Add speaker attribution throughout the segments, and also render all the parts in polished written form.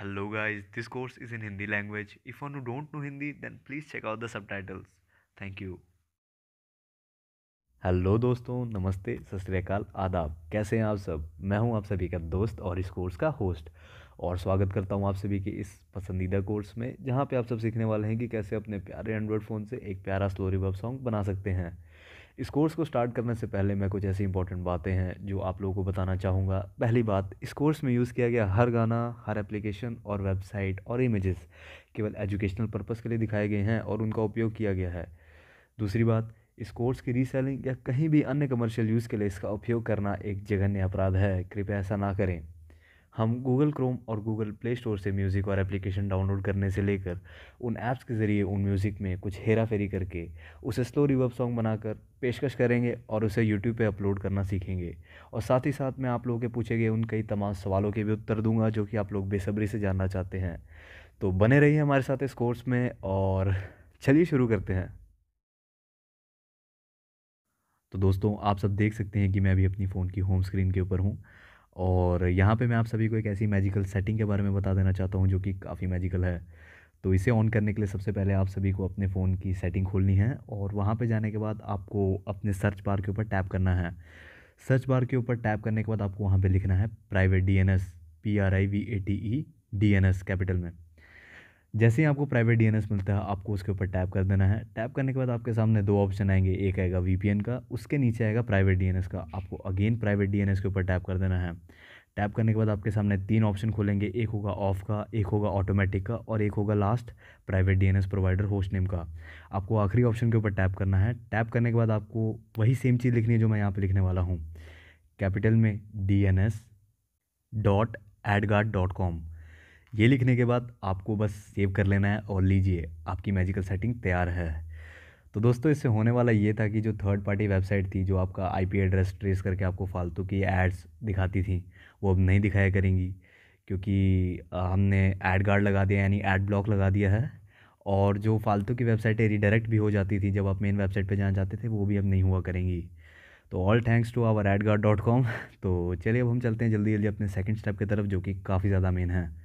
Speaker 1: Hello guys, this course is in Hindi language. If you don't know Hindi, then please check out the subtitles. Thank you. Hello दोस्तों, नमस्ते, सत श्री अकाल, आदाब। कैसे हैं आप सब? मैं हूं आप सभी का दोस्त और इस कोर्स का होस्ट। और स्वागत करता हूं आप सभी के इस पसंदीदा कोर्स में, जहां पे आप सब सीखने वाले हैं कि कैसे अपने प्यारे एंड्रॉयड फ़ोन से एक प्यारा स्लो रिवर्ब सॉन्ग बना सकते हैं। इस कोर्स को स्टार्ट करने से पहले मैं कुछ ऐसी इंपॉर्टेंट बातें हैं जो आप लोगों को बताना चाहूँगा। पहली बात, इस कोर्स में यूज़ किया गया हर गाना, हर एप्लीकेशन और वेबसाइट और इमेजेस केवल एजुकेशनल पर्पज़ के लिए दिखाए गए हैं और उनका उपयोग किया गया है। दूसरी बात, इस कोर्स की रीसेलिंग या कहीं भी अन्य कमर्शियल यूज़ के लिए इसका उपयोग करना एक जघन्य अपराध है। कृपया ऐसा ना करें। हम गूगल क्रोम और गूगल प्ले स्टोर से म्यूज़िक और एप्लीकेशन डाउनलोड करने से लेकर उन ऐप्स के ज़रिए उन म्यूज़िक में कुछ हेरा फेरी करके उसे स्लो रिवर्ब सॉन्ग बनाकर पेशकश करेंगे और उसे यूट्यूब पे अपलोड करना सीखेंगे। और साथ ही साथ मैं आप लोगों के पूछे गए उन कई तमाम सवालों के भी उत्तर दूंगा जो कि आप लोग बेसब्री से जानना चाहते हैं। तो बने रहिए हमारे साथ इस कोर्स में और चलिए शुरू करते हैं। तो दोस्तों, आप सब देख सकते हैं कि मैं अभी अपनी फ़ोन की होम स्क्रीन के ऊपर हूँ और यहाँ पे मैं आप सभी को एक ऐसी मैजिकल सेटिंग के बारे में बता देना चाहता हूँ जो कि काफ़ी मैजिकल है। तो इसे ऑन करने के लिए सबसे पहले आप सभी को अपने फ़ोन की सेटिंग खोलनी है और वहाँ पे जाने के बाद आपको अपने सर्च बार के ऊपर टैप करना है। सर्च बार के ऊपर टैप करने के बाद आपको वहाँ पे लिखना है private DNS, PRIVATE DNS capital में। जैसे ही आपको प्राइवेट DNS मिलता है, आपको उसके ऊपर टैप कर देना है। टैप करने के बाद आपके सामने दो ऑप्शन आएंगे, एक आएगा VPN का, उसके नीचे आएगा प्राइवेट DNS का। आपको अगेन प्राइवेट DNS के ऊपर टैप कर देना है। टैप करने के बाद आपके सामने तीन ऑप्शन खुलेंगे, एक होगा ऑफ का, एक होगा ऑटोमेटिक का और एक होगा last private DNS provider host name का। आपको आखिरी ऑप्शन के ऊपर टैप करना है। टैप करने के बाद आपको वही सेम चीज़ लिखनी है जो मैं यहाँ पर लिखने वाला हूँ, कैपिटल में DNS.adguard.com। ये लिखने के बाद आपको बस सेव कर लेना है और लीजिए, आपकी मैजिकल सेटिंग तैयार है। तो दोस्तों, इससे होने वाला ये था कि जो थर्ड पार्टी वेबसाइट थी जो आपका IP एड्रेस ट्रेस करके आपको फालतू की एड्स दिखाती थी, वो अब नहीं दिखाया करेंगी, क्योंकि हमने ऐड गार्ड लगा दिया, यानी ऐड ब्लॉक लगा दिया है। और जो फालतू की वेबसाइटें रिडायरेक्ट भी हो जाती थी जब आप मेन वेबसाइट पर जाना चाहते थे, वो भी अब नहीं हुआ करेंगी। तो all thanks to our adguard.com। तो चलिए अब हम चलते हैं जल्दी जल्दी अपने सेकंड स्टेप की तरफ, जो कि काफ़ी ज़्यादा मेन है।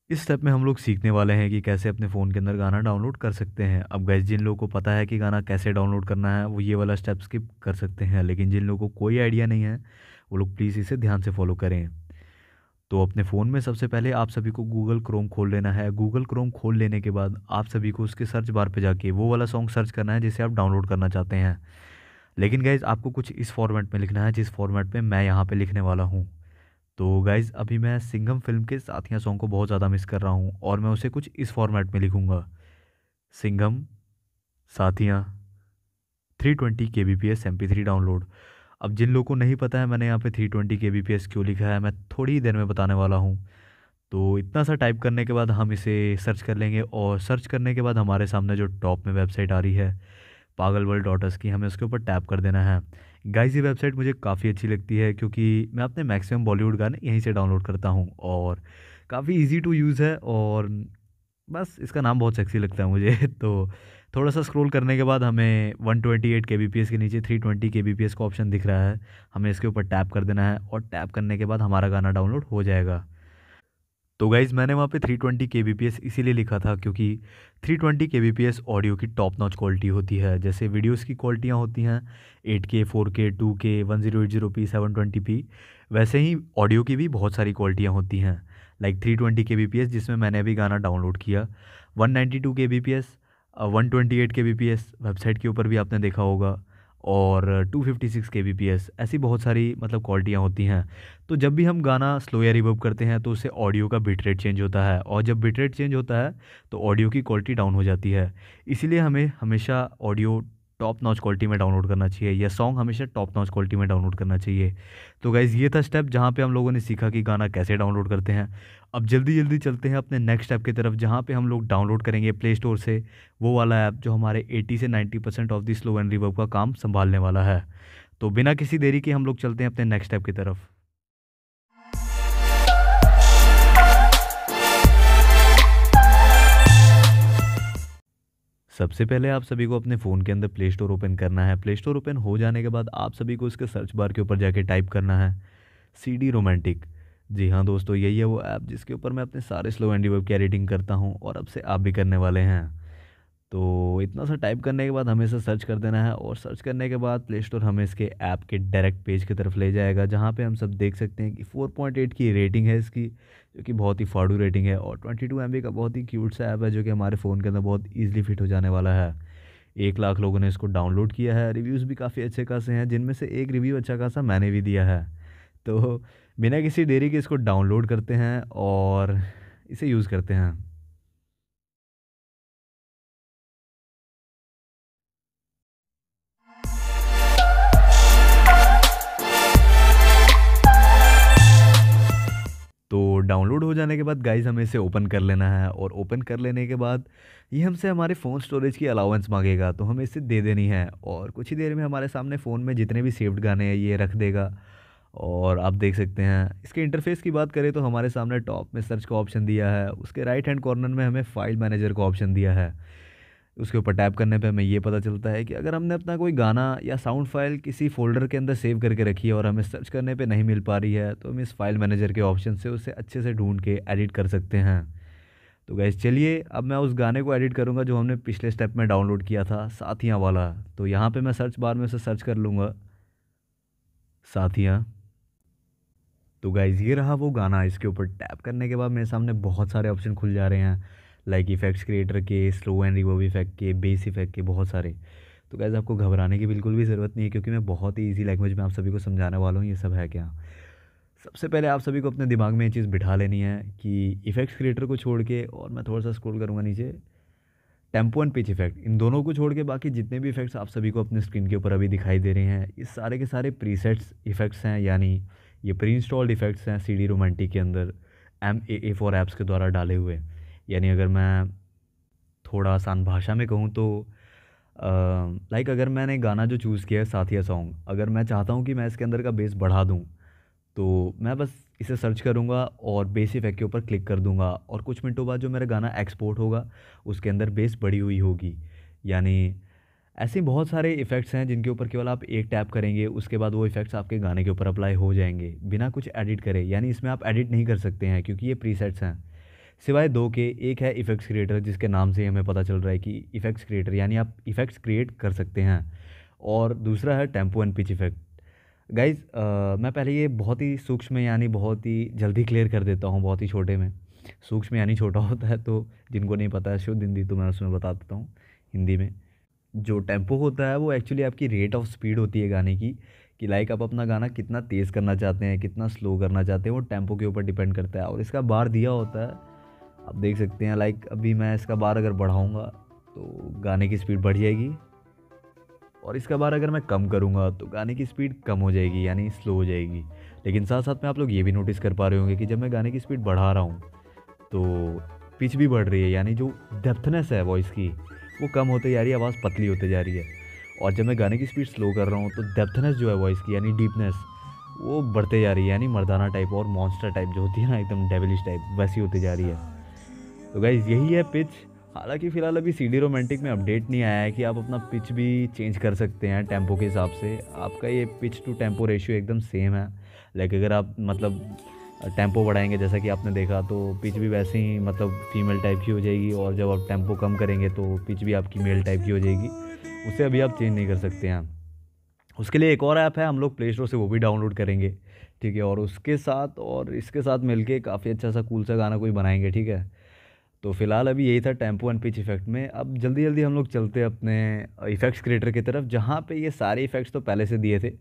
Speaker 1: इस स्टेप में हम लोग सीखने वाले हैं कि कैसे अपने फ़ोन के अंदर गाना डाउनलोड कर सकते हैं। अब गाइस, जिन लोगों को पता है कि गाना कैसे डाउनलोड करना है, वो ये वाला स्टेप स्किप कर सकते हैं, लेकिन जिन लोगों को कोई आइडिया नहीं है, वो लोग प्लीज़ इसे ध्यान से फॉलो करें। तो अपने फ़ोन में सबसे पहले आप सभी को गूगल क्रोम खोल लेना है। गूगल क्रोम खोल लेने के बाद आप सभी को उसके सर्च बार पे जाके वो वाला सॉन्ग सर्च करना है जिसे आप डाउनलोड करना चाहते हैं। लेकिन गाइज़, आपको कुछ इस फॉर्मेट में लिखना है जिस फॉर्मेट में मैं यहाँ पे लिखने वाला हूँ। तो गाइज़, अभी मैं सिंघम फिल्म के साथिया सॉन्ग को बहुत ज़्यादा मिस कर रहा हूँ और मैं उसे कुछ इस फॉर्मेट में लिखूँगा, सिंघम साथिया 320 kbps MP3 डाउनलोड। अब जिन लोगों को नहीं पता है मैंने यहाँ पे 320 kbps क्यों लिखा है, मैं थोड़ी ही देर में बताने वाला हूँ। तो इतना सा टाइप करने के बाद हम इसे सर्च कर लेंगे और सर्च करने के बाद हमारे सामने जो टॉप में वेबसाइट आ रही है pagalworld.us की, हमें उसके ऊपर टैप कर देना है। गाइस, ये वेबसाइट मुझे काफ़ी अच्छी लगती है क्योंकि मैं अपने मैक्सिमम बॉलीवुड गाने यहीं से डाउनलोड करता हूँ और काफ़ी इजी टू यूज़ है और बस इसका नाम बहुत सेक्सी लगता है मुझे। तो थोड़ा सा स्क्रॉल करने के बाद हमें 128 kbps के नीचे 320 kbps का ऑप्शन दिख रहा है, हमें इसके ऊपर टैप कर देना है और टैप करने के बाद हमारा गाना डाउनलोड हो जाएगा। तो गाइज़, मैंने वहाँ पे 320 kbps इसीलिए लिखा था क्योंकि 320 kbps ऑडियो की टॉप नॉच क्वालिटी होती है। जैसे वीडियोस की क्वालिटियाँ होती हैं 8K, 4K, 2K, 1080p, 720p, वैसे ही ऑडियो की भी बहुत सारी क्वालिटियाँ होती हैं। लाइक 320 kbps जिसमें मैंने अभी गाना डाउनलोड किया, 192 kbps, 128 kbps वेबसाइट के ऊपर भी आपने देखा होगा, और 256 kbps, ऐसी बहुत सारी मतलब क्वालिटियाँ होती हैं। तो जब भी हम गाना स्लो या रिवर्ब करते हैं तो उससे ऑडियो का बिट रेट चेंज होता है और जब बिट रेट चेंज होता है तो ऑडियो की क्वालिटी डाउन हो जाती है। इसीलिए हमें हमेशा ऑडियो टॉप नॉच क्वालिटी में डाउनलोड करना चाहिए या सॉन्ग हमेशा टॉप नॉच क्वालिटी में डाउनलोड करना चाहिए। तो गाइज़, ये था स्टेप जहाँ पे हम लोगों ने सीखा कि गाना कैसे डाउनलोड करते हैं। अब जल्दी जल्दी चलते हैं अपने नेक्स्ट स्टेप की तरफ, जहाँ पे हम लोग डाउनलोड करेंगे प्ले स्टोर से वो वाला ऐप जो हमारे 80 से 90% of the slow and reverb का काम संभालने वाला है। तो बिना किसी देरी के हम लोग चलते हैं अपने नेक्स्ट स्टेप की तरफ। सबसे पहले आप सभी को अपने फ़ोन के अंदर प्ले स्टोर ओपन करना है। प्ले स्टोर ओपन हो जाने के बाद आप सभी को इसके सर्च बार के ऊपर जाके टाइप करना है CD रोमांटिक। जी हाँ दोस्तों, यही है वो ऐप जिसके ऊपर मैं अपने सारे स्लो एंड रिवर्ब की एडिटिंग करता हूँ और अब से आप भी करने वाले हैं। तो इतना सा टाइप करने के बाद हमें इसे सर्च कर देना है और सर्च करने के बाद प्ले स्टोर हमें इसके ऐप के डायरेक्ट पेज की तरफ ले जाएगा, जहाँ पे हम सब देख सकते हैं कि 4.8 की रेटिंग है इसकी, जो कि बहुत ही फाड़ू रेटिंग है, और 22 MB का बहुत ही क्यूट सा ऐप है जो कि हमारे फ़ोन के अंदर बहुत ईजिली फिट हो जाने वाला है। 1 लाख लोगों ने इसको डाउनलोड किया है। रिव्यूज़ भी काफ़ी अच्छे खासे हैं, जिनमें से एक रिव्यू अच्छा खासा मैंने भी दिया है। तो बिना किसी देरी के इसको डाउनलोड करते हैं और इसे यूज़ करते हैं। तो डाउनलोड हो जाने के बाद गाइज़ हमें इसे ओपन कर लेना है, और ओपन कर लेने के बाद ये हमसे हमारे फ़ोन स्टोरेज की अलाउंस मांगेगा, तो हमें इसे दे देनी है, और कुछ ही देर में हमारे सामने फ़ोन में जितने भी सेव्ड गाने हैं ये रख देगा। और आप देख सकते हैं इसके इंटरफेस की बात करें तो हमारे सामने टॉप में सर्च का ऑप्शन दिया है, उसके राइट हैंड कॉर्नर में हमें फाइल मैनेजर का ऑप्शन दिया है। उसके ऊपर टैप करने पे हमें ये पता चलता है कि अगर हमने अपना कोई गाना या साउंड फाइल किसी फ़ोल्डर के अंदर सेव करके रखी है और हमें सर्च करने पे नहीं मिल पा रही है, तो हम इस फाइल मैनेजर के ऑप्शन से उसे अच्छे से ढूंढ के एडिट कर सकते हैं। तो गैस चलिए, अब मैं उस गाने को एडिट करूँगा जो हमने पिछले स्टेप में डाउनलोड किया था, साथियाँ वाला। तो यहाँ पे मैं सर्च बार में उसे सर्च कर लूँगा, साथियाँ। तो गाइज़ ये रहा वो गाना। इसके ऊपर टैप करने के बाद मेरे सामने बहुत सारे ऑप्शन खुल जा रहे हैं, लाइक इफ़ेक्ट्स क्रिएटर के, स्लो एंड रिवर्ब इफ़ेक्ट के, बेस इफ़ेक्ट के, बहुत सारे। तो गाइज़ आपको घबराने की बिल्कुल भी ज़रूरत नहीं है, क्योंकि मैं बहुत ही ईजी लैंग्वेज में आप सभी को समझाने वाला हूँ ये सब है क्या। सबसे पहले आप सभी को अपने दिमाग में ये चीज़ बिठा लेनी है कि इफ़ेक्ट्स क्रिएटर को छोड़ के, और मैं थोड़ा सा स्क्रॉल करूँगा नीचे, टेम्पो एंड पिच इफ़ेक्ट, इन दोनों को छोड़ के बाकी जितने भी इफ़ेक्ट्स आप सभी को अपने स्क्रीन के ऊपर अभी दिखाई दे रहे हैं, ये सारे के सारे प्रीसेट्स इफ़ेक्ट्स हैं, यानी ये प्री इंस्टॉल्ड इफ़ेक्ट्स हैं CD रोमांटिक के अंदर MAA4 ऐप्स के द्वारा डाले हुए। यानी अगर मैं थोड़ा आसान भाषा में कहूँ तो लाइक अगर मैंने गाना जो चूज़ किया है साथिया सॉन्ग, अगर मैं चाहता हूँ कि मैं इसके अंदर का बेस बढ़ा दूँ, तो मैं बस इसे सर्च करूँगा और बेस इफ़ेक्ट के ऊपर क्लिक कर दूँगा, और कुछ मिनटों बाद जो मेरा गाना एक्सपोर्ट होगा उसके अंदर बेस बढ़ी हुई होगी। यानी ऐसे बहुत सारे इफ़ेक्ट्स हैं जिनके ऊपर केवल आप एक टैप करेंगे, उसके बाद वो इफ़ेक्ट्स आपके गाने के ऊपर अप्लाई हो जाएंगे बिना कुछ एडिट करे। यानी इसमें आप एडिट नहीं कर सकते हैं क्योंकि ये प्रीसेट्स हैं, सिवाय दो के। एक है इफ़ेक्ट्स क्रिएटर, जिसके नाम से हमें पता चल रहा है कि इफ़ेक्ट्स क्रिएटर यानी आप इफ़ेक्ट्स क्रिएट कर सकते हैं, और दूसरा है tempo and pitch effect. Guys मैं पहले ये बहुत ही सूक्ष्म यानी बहुत ही जल्दी क्लियर कर देता हूँ, बहुत ही छोटे में। सूक्ष्म यानी छोटा होता है, तो जिनको नहीं पता है शुद्ध हिंदी, तो मैं उसमें बता देता हूँ हिंदी में। जो टेम्पो होता है वो एक्चुअली आपकी रेट ऑफ स्पीड होती है गाने की, कि लाइक आप अपना गाना कितना तेज़ करना चाहते हैं, कितना स्लो करना चाहते हैं, वो टेम्पो के ऊपर डिपेंड करता है। और इसका बार दिया होता है, आप देख सकते हैं। लाइक अभी मैं इसका बार अगर बढ़ाऊँगा तो गाने की स्पीड बढ़ जाएगी, और इसका बार अगर मैं कम करूँगा तो गाने की स्पीड कम हो जाएगी यानी स्लो हो जाएगी। लेकिन साथ साथ में आप लोग ये भी नोटिस कर पा रहे होंगे कि जब मैं गाने की स्पीड बढ़ा रहा हूँ तो पिच भी बढ़ रही है, यानी जो डेप्थनेस है वॉइस की वो कम होते जा रही है, आवाज़ पतली होते जा रही है। और जब मैं गाने की स्पीड स्लो कर रहा हूँ तो डेप्थनेस जो है वॉइस की यानी डीपनेस वो बढ़ते जा रही है, यानी मर्दाना टाइप और मॉन्स्टर टाइप जो होती है ना, एकदम डेविलिश टाइप, वैसी होती जा रही है। तो गाइज़ यही है पिच। हालांकि फ़िलहाल अभी CD रोमांटिक में अपडेट नहीं आया है कि आप अपना पिच भी चेंज कर सकते हैं टेम्पो के हिसाब से। आपका ये पिच टू टेम्पो रेशियो एकदम सेम है। लाइक अगर आप मतलब टेम्पो बढ़ाएंगे जैसा कि आपने देखा, तो पिच भी वैसे ही मतलब फीमेल टाइप की हो जाएगी, और जब आप टेम्पो कम करेंगे तो पिच भी आपकी मेल टाइप की हो जाएगी। उसे अभी आप चेंज नहीं कर सकते हैं। उसके लिए एक और ऐप है, हम लोग प्ले स्टोर से वो भी डाउनलोड करेंगे, ठीक है, और उसके साथ और इसके साथ मिलके काफ़ी अच्छा सा कूल सा गाना कोई बनाएंगे, ठीक है। तो फिलहाल अभी यही था टेम्पो एंड पिच इफेक्ट में। अब जल्दी जल्दी हम लोग चलते हैं अपने इफ़ेक्ट्स क्रिएटर की तरफ, जहाँ पे ये सारे इफ़ेक्ट्स तो पहले से दिए थे।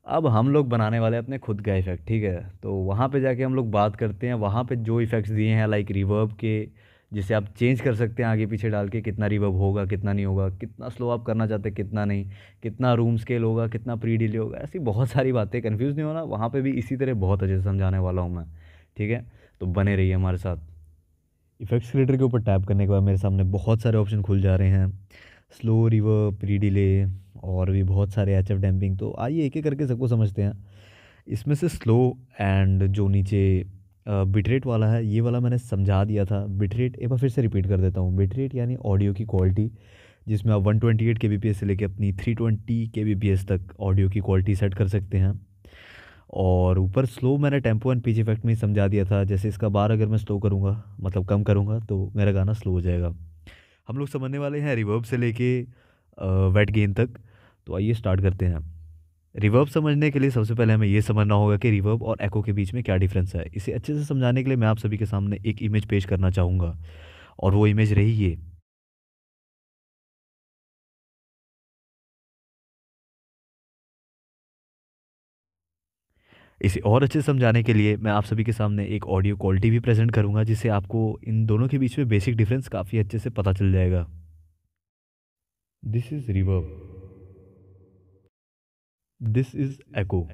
Speaker 1: अब हम लोग बनाने वाले हैं अपने खुद का इफ़ेक्ट, ठीक है। तो वहाँ पे जाके हम लोग बात करते हैं, वहाँ पे जो इफ़ेक्ट्स दिए हैं लाइक रिवर्ब के, जिसे आप चेंज कर सकते हैं आगे पीछे डाल के, कितना रिवर्ब होगा कितना नहीं होगा, कितना स्लो आप करना चाहते हैं कितना नहीं, कितना रूम स्केल होगा, कितना प्री डिले होगा, ऐसी बहुत सारी बातें। कन्फ्यूज़ नहीं होना, वहाँ पे भी इसी तरह बहुत अच्छे से समझाने वाला हूँ मैं, ठीक है। तो बने रहिए हमारे साथ। इफ़ेक्ट्स क्रिएटर के ऊपर टैप करने के बाद मेरे सामने बहुत सारे ऑप्शन खुल जा रहे हैं, स्लो, रिवर्ब, प्री डिले, और भी बहुत सारे HF डैम्पिंग। तो आइए एक एक करके सबको समझते हैं। इसमें से स्लो एंड जो नीचे बिटरेट वाला है, ये वाला मैंने समझा दिया था। बिटरेट एक बार फिर से रिपीट कर देता हूँ। बिटरेट यानी ऑडियो की क्वालिटी, जिसमें आप 128 kbps से लेके अपनी 320 kbps तक ऑडियो की क्वालिटी सेट कर सकते हैं। और ऊपर स्लो मैंने टेम्पो एंड पिच इफेक्ट में ही समझा दिया था, जैसे इसका बार अगर मैं स्लो करूँगा मतलब कम करूँगा तो मेरा गाना स्लो हो जाएगा। हम लोग समझने वाले हैं रिवर्ब से लेके वेट गेन तक। तो आइए स्टार्ट करते हैं। रिवर्ब समझने के लिए सबसे पहले हमें ये समझना होगा कि रिवर्ब और एको के बीच में क्या डिफरेंस है। इसे अच्छे से समझाने के लिए मैं आप सभी के सामने एक इमेज पेश करना चाहूँगा, और वो इमेज रही ये। इसे और अच्छे से समझाने के लिए मैं आप सभी के सामने एक ऑडियो क्वालिटी भी प्रेजेंट करूँगा, जिससे आपको इन दोनों के बीच में बेसिक डिफरेंस काफ़ी अच्छे से पता चल जाएगा। This is reverb, this is echo.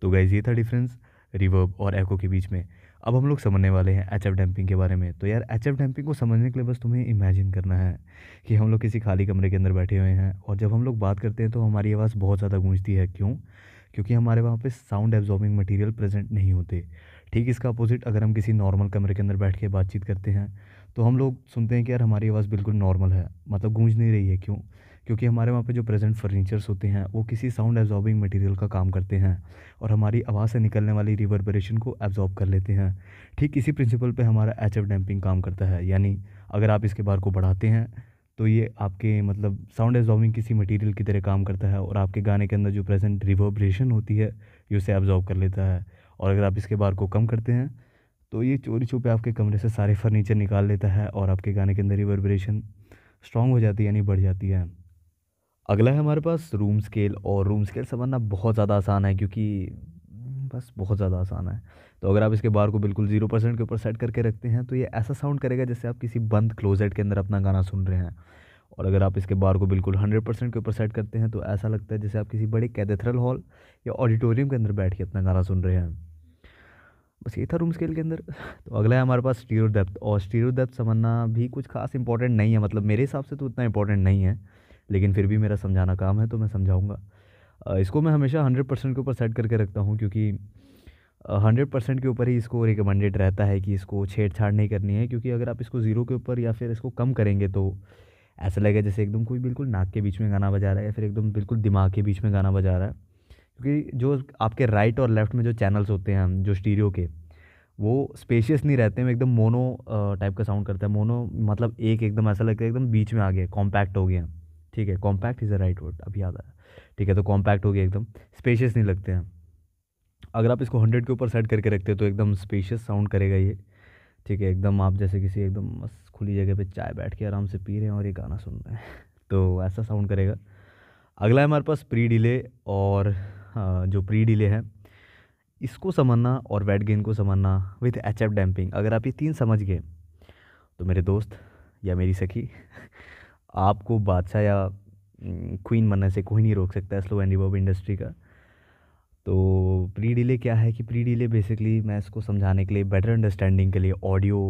Speaker 1: तो गाइज ये था डिफरेंस रिवर्ब और एको के बीच में। अब हम लोग समझने वाले हैं एच एफ डैम्पिंग के बारे में। तो यार एच एफ डैम्पिंग को समझने के लिए बस तुम्हें इमेजिन करना है कि हम लोग किसी खाली कमरे के अंदर बैठे हुए हैं, और जब हम लोग बात करते हैं तो हमारी आवाज़ बहुत ज़्यादा गूंजती है। क्यों? क्योंकि हमारे वहाँ पे साउंड एब्जॉर्बिंग मटेरियल प्रेजेंट नहीं होते। ठीक इसका अपोजिट अगर हम किसी नॉर्मल कमरे के अंदर बैठ के बातचीत करते हैं तो हम लोग सुनते हैं कि यार हमारी आवाज़ बिल्कुल नॉर्मल है, मतलब गूंज नहीं रही है। क्यों? क्योंकि हमारे वहाँ पे जो प्रेजेंट फर्नीचर्स होते हैं वो किसी साउंड एब्जॉर्बिंग मटेरियल का काम करते हैं, और हमारी आवाज़ से निकलने वाली रिवर्बरेशन को एब्जॉर्ब कर लेते हैं। ठीक इसी प्रिंसिपल पे हमारा एच एफ डैम्पिंग काम करता है। यानी अगर आप इसके बार को बढ़ाते हैं तो ये आपके मतलब साउंड एब्जॉर्बिंग किसी मटेरियल की तरह काम करता है, और आपके गाने के अंदर जो प्रेजेंट रिवर्बरेशन होती है ये उसे एब्जॉर्ब कर लेता है। और अगर आप इसके बार को कम करते हैं तो ये चोरी छुपे आपके कमरे से सारे फर्नीचर निकाल लेता है, और आपके गाने के अंदर रिवर्बरेशन स्ट्रांग हो जाती है, यानी बढ़ जाती है। अगला है हमारे पास रूम स्केल। और रूम स्केल समझना बहुत ज़्यादा आसान है, क्योंकि बस बहुत ज़्यादा आसान है। तो अगर आप इसके बार को बिल्कुल 0% के ऊपर सेट करके रखते हैं तो ये ऐसा साउंड करेगा जैसे आप किसी बंद क्लोजेट के अंदर अपना गाना सुन रहे हैं। और अगर आप इसके बार को बिल्कुल 100% के ऊपर सेट करते हैं तो ऐसा लगता है जैसे आप किसी बड़े कैथेड्रल हॉल या ऑडिटोरियम के अंदर बैठ के अपना गाना सुन रहे हैं। बस ये था रूम स्केल के अंदर। तो अगला है हमारे पास स्टीरियो डेप्थ। और स्टीरियो डेप्थ समझना भी कुछ खास इंपॉर्टेंट नहीं है, मतलब मेरे हिसाब से तो उतना इंपॉर्टेंट नहीं है, लेकिन फिर भी मेरा समझाना काम है तो मैं समझाऊंगा। इसको मैं हमेशा 100% के ऊपर सेट करके रखता हूँ, क्योंकि 100% के ऊपर ही इसको रिकमेंडेड रहता है कि इसको छेड़छाड़ नहीं करनी है। क्योंकि अगर आप इसको ज़ीरो के ऊपर या फिर इसको कम करेंगे तो ऐसा लगेगा जैसे एकदम कोई बिल्कुल नाक के बीच में गाना बजा रहा है, या फिर एकदम बिल्कुल दिमाग के बीच में गाना बजा रहा है। क्योंकि जो आपके राइट और लेफ्ट में जो चैनल्स होते हैं जो स्टीरियो के, वो स्पेशियस नहीं रहते हैं, एकदम मोनो टाइप का साउंड करता है। मोनो मतलब एक एकदम ऐसा लगता है एकदम बीच में आ गया, कॉम्पैक्ट हो गया। ठीक है, compact is the right word, अभी याद आया। ठीक है, तो कॉम्पैक्ट हो गया, एकदम स्पेशियस नहीं लगते हैं। अगर आप इसको 100 के ऊपर सेट करके रखते हो तो एकदम स्पेशियस साउंड करेगा ये। ठीक है, एकदम आप जैसे किसी एकदम मस्त खुली जगह पे चाय बैठ के आराम से पी रहे हैं और ये गाना सुन रहे हैं तो ऐसा साउंड करेगा। अगला है हमारे पास प्री डिले। और जो प्री डिले है इसको समझना और वेट गेन को समझना विथ एच एफ डैम्पिंग, अगर आप ये तीन समझ गए तो मेरे दोस्त या मेरी सखी, आपको बादशाह या क्वीन बनने से कोई नहीं रोक सकता है स्लो एंड रिवर्ब इंडस्ट्री का। तो प्री डिले क्या है कि प्री डिले बेसिकली मैं इसको समझाने के लिए बेटर अंडरस्टैंडिंग के लिए ऑडियो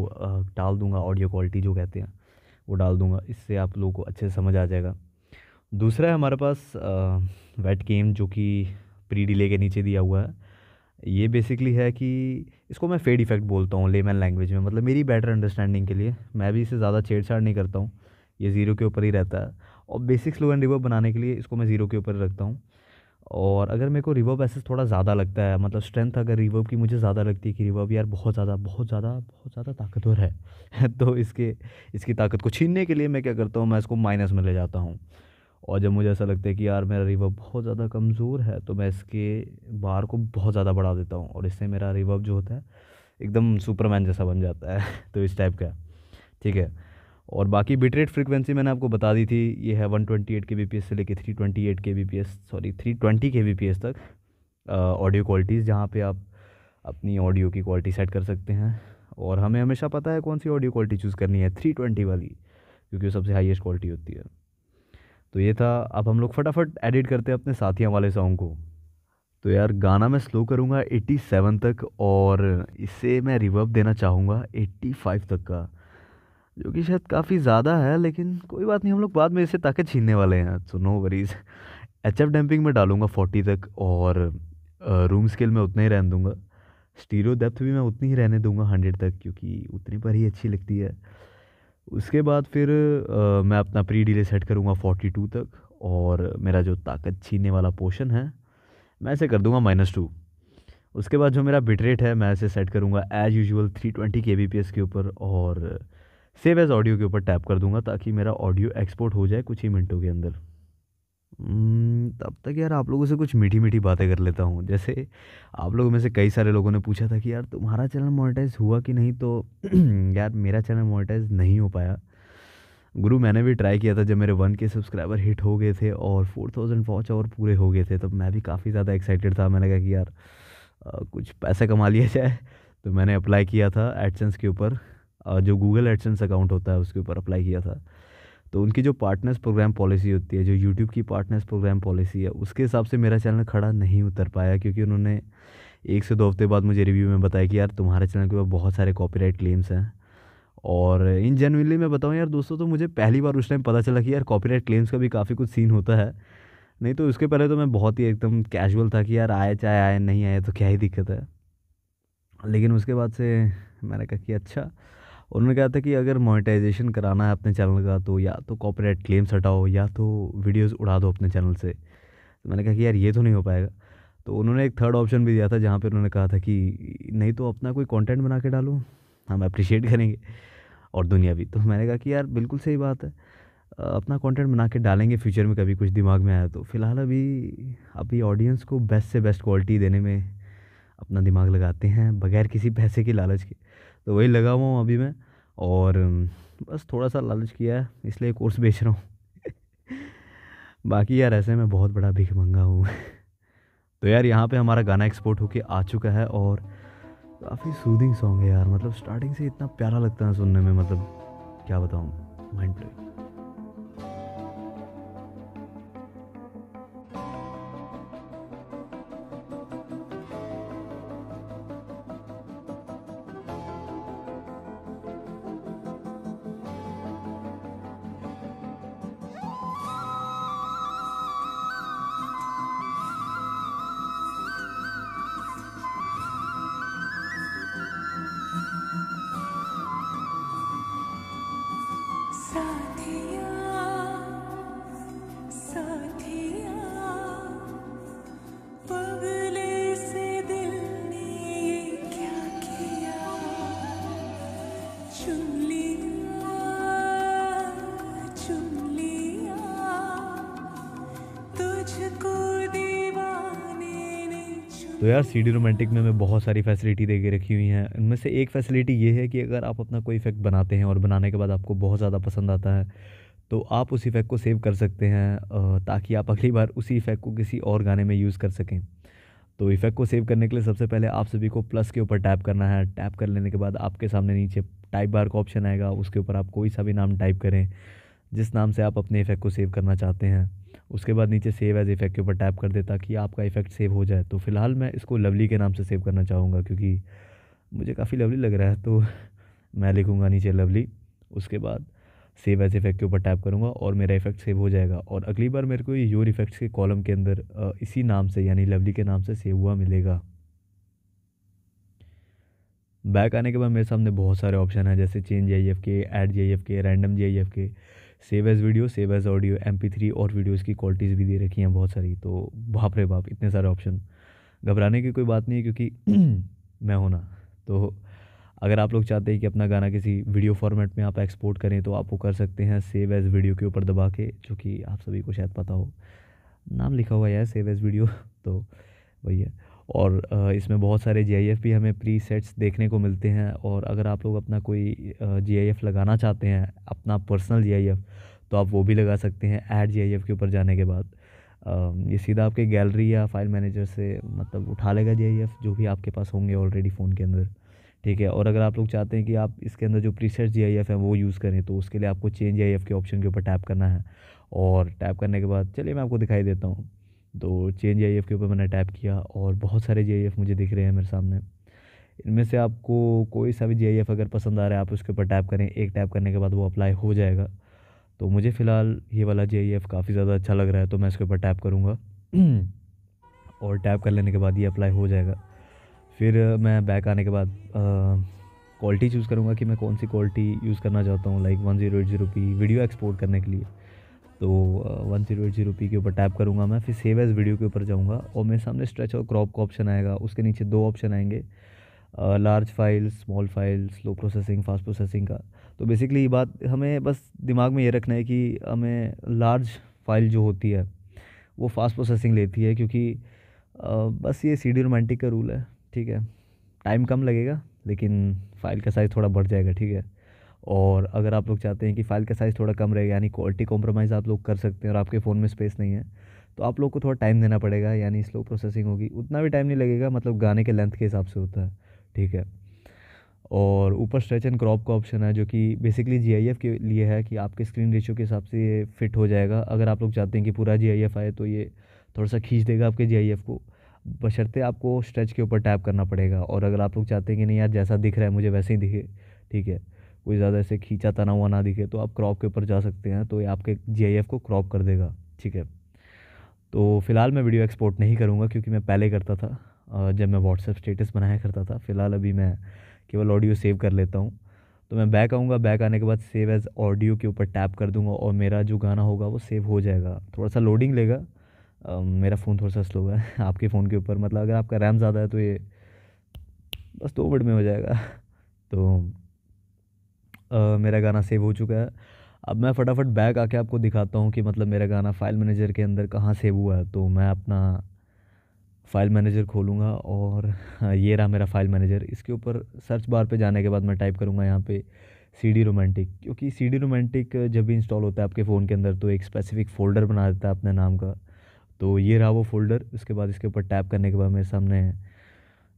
Speaker 1: डाल दूंगा, ऑडियो क्वालिटी जो कहते हैं वो डाल दूंगा, इससे आप लोगों को अच्छे से समझ आ जाएगा। दूसरा है हमारे पास वेट गेम, जो कि प्री डिले के नीचे दिया हुआ है। ये बेसिकली है कि इसको मैं फेड इफ़ेक्ट बोलता हूँ लेमन लैंग्वेज में, मतलब मेरी बेटर अंडरस्टैंडिंग के लिए। मैं भी इसे ज़्यादा छेड़छाड़ नहीं करता हूँ, ये ज़ीरो के ऊपर ही रहता है। और बेसिक स्लो एंड रिवर्ब बनाने के लिए इसको मैं ज़ीरो के ऊपर रखता हूँ। और अगर मेरे को रिवर्ब ऐसे थोड़ा ज़्यादा लगता है, मतलब स्ट्रेंथ अगर रिवर्ब की मुझे ज़्यादा लगती है कि रिवर्ब यार बहुत ज़्यादा बहुत ज़्यादा बहुत ज़्यादा ताकतवर है तो इसकी ताकत को छीनने के लिए मैं क्या करता हूँ, मैं इसको माइनस में ले जाता हूँ। और जब मुझे ऐसा लगता है कि यार मेरा रिवर्ब बहुत ज़्यादा कमज़ोर है, तो मैं इसके बार को बहुत ज़्यादा बढ़ा देता हूँ, और इससे मेरा रिवर्ब जो होता है एकदम सुपरमैन जैसा बन जाता है तो इस टाइप का, ठीक है। और बाकी बिटरेट फ्रीक्वेंसी मैंने आपको बता दी थी, ये है 128 के बी पी एस से लेके 328 के बी पी एस, सॉरी 320 के बी पी एस तक ऑडियो क्वालिटीज़, जहाँ पे आप अपनी ऑडियो की क्वालिटी सेट कर सकते हैं। और हमें हमेशा पता है कौन सी ऑडियो क्वालिटी चूज़ करनी है, 320 वाली, क्योंकि वो सबसे हाईएस्ट क्वालिटी होती है। तो ये था। अब हम लोग फटाफट एडिट करते हैं अपने साथियों वाले सॉन्ग को। तो यार गाना मैं स्लो करूँगा 87 तक, और इसे मैं रिवर्ब देना चाहूँगा 85 तक का, जो कि शायद काफ़ी ज़्यादा है, लेकिन कोई बात नहीं, हम लोग बाद में इसे ताकत छीनने वाले हैं, so no worries. H F damping में डालूंगा 40 तक, और रूम स्केल में उतना ही रहने दूंगा। स्टीरियो डेप्थ भी मैं उतनी ही रहने दूंगा 100 तक, क्योंकि उतनी पर ही अच्छी लगती है। उसके बाद फिर मैं अपना प्री डिले सेट करूंगा 42 तक, और मेरा जो ताकत छीनने वाला पोर्शन है मैं इसे कर दूंगा -2। उसके बाद जो मेरा बिट रेट है मैं इसे सेट करूंगा एज यूजुअल 320 के बी पी एस के ऊपर, और सेव एज़ ऑडियो के ऊपर टैप कर दूंगा, ताकि मेरा ऑडियो एक्सपोर्ट हो जाए कुछ ही मिनटों के अंदर। तब तक यार आप लोगों से कुछ मीठी मीठी बातें कर लेता हूँ। जैसे आप लोगों में से कई सारे लोगों ने पूछा था कि यार तुम्हारा चैनल मोनेटाइज हुआ कि नहीं, तो यार मेरा चैनल मोनेटाइज नहीं हो पाया गुरु। मैंने भी ट्राई किया था, जब मेरे 1K सब्सक्राइबर हिट हो गए थे और 4000 वॉच और पूरे हो गए थे, तब मैं भी काफ़ी ज़्यादा एक्साइटेड था। मैंने कहा कि यार कुछ पैसे कमा लिया जाए। तो मैंने अप्लाई किया था एडसेंस के ऊपर, जो गूगल एडसेंस अकाउंट होता है उसके ऊपर अप्लाई किया था। तो उनकी जो पार्टनर्स प्रोग्राम पॉलिसी होती है, जो यूट्यूब की पार्टनर्स प्रोग्राम पॉलिसी है, उसके हिसाब से मेरा चैनल खड़ा नहीं उतर पाया, क्योंकि उन्होंने 1 से 2 हफ्ते बाद मुझे रिव्यू में बताया कि यार तुम्हारे चैनल के ऊपर बहुत सारे कॉपीराइट क्लेम्स हैं। और इन जेन्युइनली मैं बताऊं यार दोस्तों, तो मुझे पहली बार उस टाइम पता चला कि यार कॉपीराइट क्लेम्स का भी काफ़ी कुछ सीन होता है। नहीं तो उसके पहले तो मैं बहुत ही एकदम कैजुअल था कि यार आए चाहे आए, नहीं आए तो क्या ही दिक्कत है। लेकिन उसके बाद से मैंने कहा कि अच्छा, उन्होंने कहा था कि अगर मोनेटाइजेशन कराना है अपने चैनल का, तो या तो कॉपीराइट क्लेम्स हटाओ, या तो वीडियोस उड़ा दो अपने चैनल से। तो मैंने कहा कि यार ये तो नहीं हो पाएगा। तो उन्होंने एक थर्ड ऑप्शन भी दिया था, जहाँ पे उन्होंने कहा था कि नहीं तो अपना कोई कंटेंट बना के डालो, हम अप्रिशिएट करेंगे, और दुनिया भी। तो मैंने कहा कि यार बिल्कुल सही बात है, अपना कंटेंट बना के डालेंगे फ्यूचर में, कभी कुछ दिमाग में आया तो। फ़िलहाल अभी अभी ऑडियंस को बेस्ट से बेस्ट क्वालिटी देने में अपना दिमाग लगाते हैं, बगैर किसी पैसे की लालच के। तो वही लगा हुआ हूँ अभी मैं। और बस थोड़ा सा लालच किया है, इसलिए कोर्स बेच रहा हूँ बाकी यार ऐसे में बहुत बड़ा भिखमंगा हूँ तो यार यहाँ पे हमारा गाना एक्सपोर्ट होके आ चुका है, और काफ़ी सूदिंग सॉन्ग है यार, मतलब स्टार्टिंग से इतना प्यारा लगता है सुनने में, मतलब क्या बताऊँ, माइंड ब्लोइंग।
Speaker 2: साथिया साथिया पगले से दिल ने ये क्या किया, चुन लिया चुन लिया तुझको दीवाने ने
Speaker 1: तो यार सीडी रोमांटिक में मैं बहुत सारी फैसिलिटी दे के रखी हुई हैं। इनमें से एक फैसिलिटी ये है कि अगर आप अपना कोई इफेक्ट बनाते हैं और बनाने के बाद आपको बहुत ज़्यादा पसंद आता है, तो आप उस इफेक्ट को सेव कर सकते हैं, ताकि आप अगली बार उसी इफेक्ट को किसी और गाने में यूज़ कर सकें। तो इफेक्ट को सेव करने के लिए सबसे पहले आप सभी को प्लस के ऊपर टैप करना है। टैप कर लेने के बाद आपके सामने नीचे टाइप बार का ऑप्शन आएगा, उसके ऊपर आप कोई सा भी नाम टाइप करें जिस नाम से आप अपने इफेक्ट को सेव करना चाहते हैं। उसके बाद नीचे सेव एज इफेक्ट के ऊपर टैप कर दे, ताकि आपका इफेक्ट सेव हो जाए। तो फिलहाल मैं इसको लवली के नाम से सेव करना चाहूँगा, क्योंकि मुझे काफ़ी लवली लग रहा है, तो मैं लिखूँगा नीचे लवली। उसके बाद सेव एज इफेक्ट के ऊपर टैप करूँगा और मेरा इफेक्ट सेव हो जाएगा, और अगली बार मेरे को ये योर इफेक्ट्स के कॉलम के अंदर इसी नाम से यानी लवली के नाम से सेव हुआ मिलेगा। बैक आने के बाद मेरे सामने बहुत सारे ऑप्शन हैं, जैसे चेंज JIF के, ऐड JIF के, रैंडम JIF के, save as video, save as audio, MP3 और वीडियोज़ की क्वालिटीज़ भी दे रखी हैं बहुत सारी। तो बाप रे बाप, इतने सारे ऑप्शन। घबराने की कोई बात नहीं है क्योंकि मैं हूं ना। तो अगर आप लोग चाहते हैं कि अपना गाना किसी वीडियो फॉर्मेट में आप एक्सपोर्ट करें तो आप वो कर सकते हैं सेव एज़ वीडियो के ऊपर दबा के, जो कि आप सभी को शायद पता हो, नाम लिखा हुआ है सेव एज़ वीडियो। तो वही है। और इसमें बहुत सारे GIF भी हमें प्री सेट्स देखने को मिलते हैं। और अगर आप लोग अपना कोई GIF लगाना चाहते हैं, अपना पर्सनल GIF, तो आप वो भी लगा सकते हैं ऐड GIF के ऊपर जाने के बाद। ये सीधा आपके गैलरी या फाइल मैनेजर से मतलब उठा लेगा GIF जो भी आपके पास होंगे ऑलरेडी फ़ोन के अंदर। ठीक है। और अगर आप लोग चाहते हैं कि आप इसके अंदर जो प्रीसेट GIF है वो यूज़ करें, तो उसके लिए आपको चेंज GIF के ऑप्शन के ऊपर टैप करना है। और टैप करने के बाद चलिए मैं आपको दिखाई देता हूँ। तो चेंज GIF के ऊपर मैंने टैप किया और बहुत सारे GIF मुझे दिख रहे हैं मेरे सामने। इनमें से आपको कोई सा भी GIF अगर पसंद आ रहा है आप उसके ऊपर टैप करें, एक टैप करने के बाद वो अप्लाई हो जाएगा। तो मुझे फ़िलहाल ये वाला GIF काफ़ी ज़्यादा अच्छा लग रहा है, तो मैं इसके ऊपर टैप करूँगा। और टैप कर लेने के बाद ये अप्लाई हो जाएगा। फिर मैं बैक आने के बाद क्वालिटी चूज़ करूँगा कि मैं कौन सी क्वालिटी यूज़ करना चाहता हूँ, लाइक 1080p वीडियो एक्सपोर्ट करने के लिए। तो 1080p के ऊपर टैप करूँगा मैं, फिर सेव एज़ वीडियो के ऊपर जाऊँगा और मेरे सामने स्ट्रेच और क्रॉप का ऑप्शन आएगा। उसके नीचे दो ऑप्शन आएंगे, large file, small file, slow processing, fast processing का। तो बेसिकली ये बात हमें बस दिमाग में ये रखना है कि हमें लार्ज फाइल जो होती है वो फास्ट प्रोसेसिंग लेती है, क्योंकि बस ये CD रोमांटिक का रूल है। ठीक है। टाइम कम लगेगा लेकिन फ़ाइल का साइज़ थोड़ा बढ़ जाएगा। ठीक है। और अगर आप लोग चाहते हैं कि फ़ाइल का साइज़ थोड़ा कम रहेगा, यानी क्वालिटी कॉम्प्रोमाइज़ आप लोग कर सकते हैं और आपके फ़ोन में स्पेस नहीं है, तो आप लोग को थोड़ा टाइम देना पड़ेगा, यानी स्लो प्रोसेसिंग होगी। उतना भी टाइम नहीं लगेगा, मतलब गाने के लेंथ के हिसाब से होता है। ठीक है। और ऊपर स्ट्रेच एंड क्रॉप का ऑप्शन है जो कि बेसिकली GIF के लिए है कि आपके स्क्रीन रेशियो के हिसाब से ये फिट हो जाएगा। अगर आप लोग चाहते हैं कि पूरा GIF आए तो ये थोड़ा सा खींच देगा आपके GIF को, बशर्ते आपको स्ट्रेच के ऊपर टैप करना पड़ेगा। और अगर आप लोग चाहते हैं कि नहीं यार जैसा दिख रहा है मुझे वैसे ही दिखे, ठीक है, कोई ज़्यादा ऐसे खींचा तना हुआ ना दिखे, तो आप क्रॉप के ऊपर जा सकते हैं, तो ये आपके GIF को क्रॉप कर देगा। ठीक है। तो फ़िलहाल मैं वीडियो एक्सपोर्ट नहीं करूँगा क्योंकि मैं पहले करता था, जब मैं व्हाट्सएप स्टेटस बनाया करता था। फ़िलहाल अभी मैं केवल ऑडियो सेव कर लेता हूँ। तो मैं बैक आऊँगा, बैक आने के बाद सेव एज़ ऑडियो के ऊपर टैप कर दूँगा और मेरा जो गाना होगा वो सेव हो जाएगा। थोड़ा सा लोडिंग लेगा, मेरा फ़ोन थोड़ा सा स्लो है आपके फ़ोन के ऊपर, मतलब अगर आपका रैम ज़्यादा है तो ये बस 2 मिनट में हो जाएगा। तो मेरा गाना सेव हो चुका है। अब मैं फटाफट बैक आके आपको दिखाता हूँ कि मतलब मेरा गाना फ़ाइल मैनेजर के अंदर कहाँ सेव हुआ है। तो मैं अपना फ़ाइल मैनेजर खोलूँगा और हाँ, ये रहा मेरा फ़ाइल मैनेजर। इसके ऊपर सर्च बार पे जाने के बाद मैं टाइप करूँगा यहाँ पे CD रोमांटिक, क्योंकि CD रोमांटिक जब भी इंस्टॉल होता है आपके फ़ोन के अंदर तो एक स्पेसिफ़िक फ़ोल्डर बना देता है अपने नाम का। तो ये रहा वो फ़ोल्डर। उसके बाद इसके ऊपर टैप करने के बाद मेरे सामने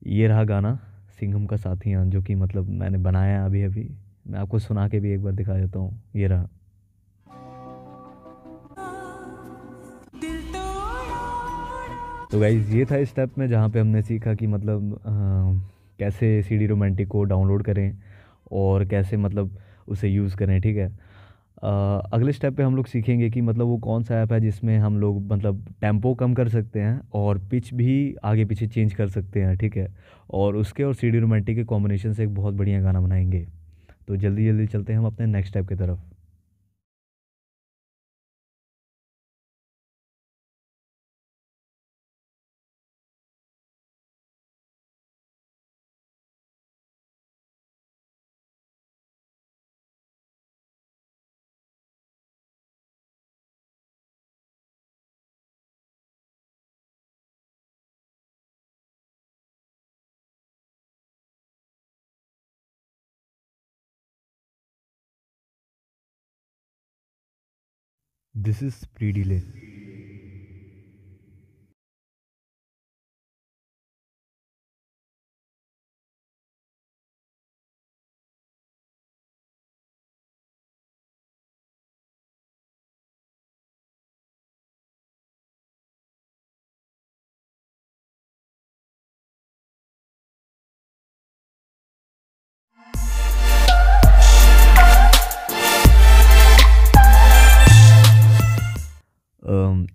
Speaker 1: ये रहा गाना सिंघम का साथियाँ, जो कि मतलब मैंने बनाया है अभी-अभी। मैं आपको सुना के भी एक बार दिखा देता हूँ, ये रहा।
Speaker 2: दिल तोड़ा
Speaker 1: तो गाइज़ ये था स्टेप में जहाँ पे हमने सीखा कि मतलब कैसे CD रोमांटिक को डाउनलोड करें और कैसे मतलब उसे यूज़ करें। ठीक है। अगले स्टेप पे हम लोग सीखेंगे कि मतलब वो कौन सा ऐप है जिसमें हम लोग मतलब टेम्पो कम कर सकते हैं और पिच भी आगे पीछे चेंज कर सकते हैं। ठीक है। और उसके और CD रोमांटिक के कॉम्बिनेशन से एक बहुत बढ़िया गाना बनाएंगे। तो जल्दी जल्दी चलते हैं हम अपने नेक्स्ट स्टेप की तरफ। This is pre delay.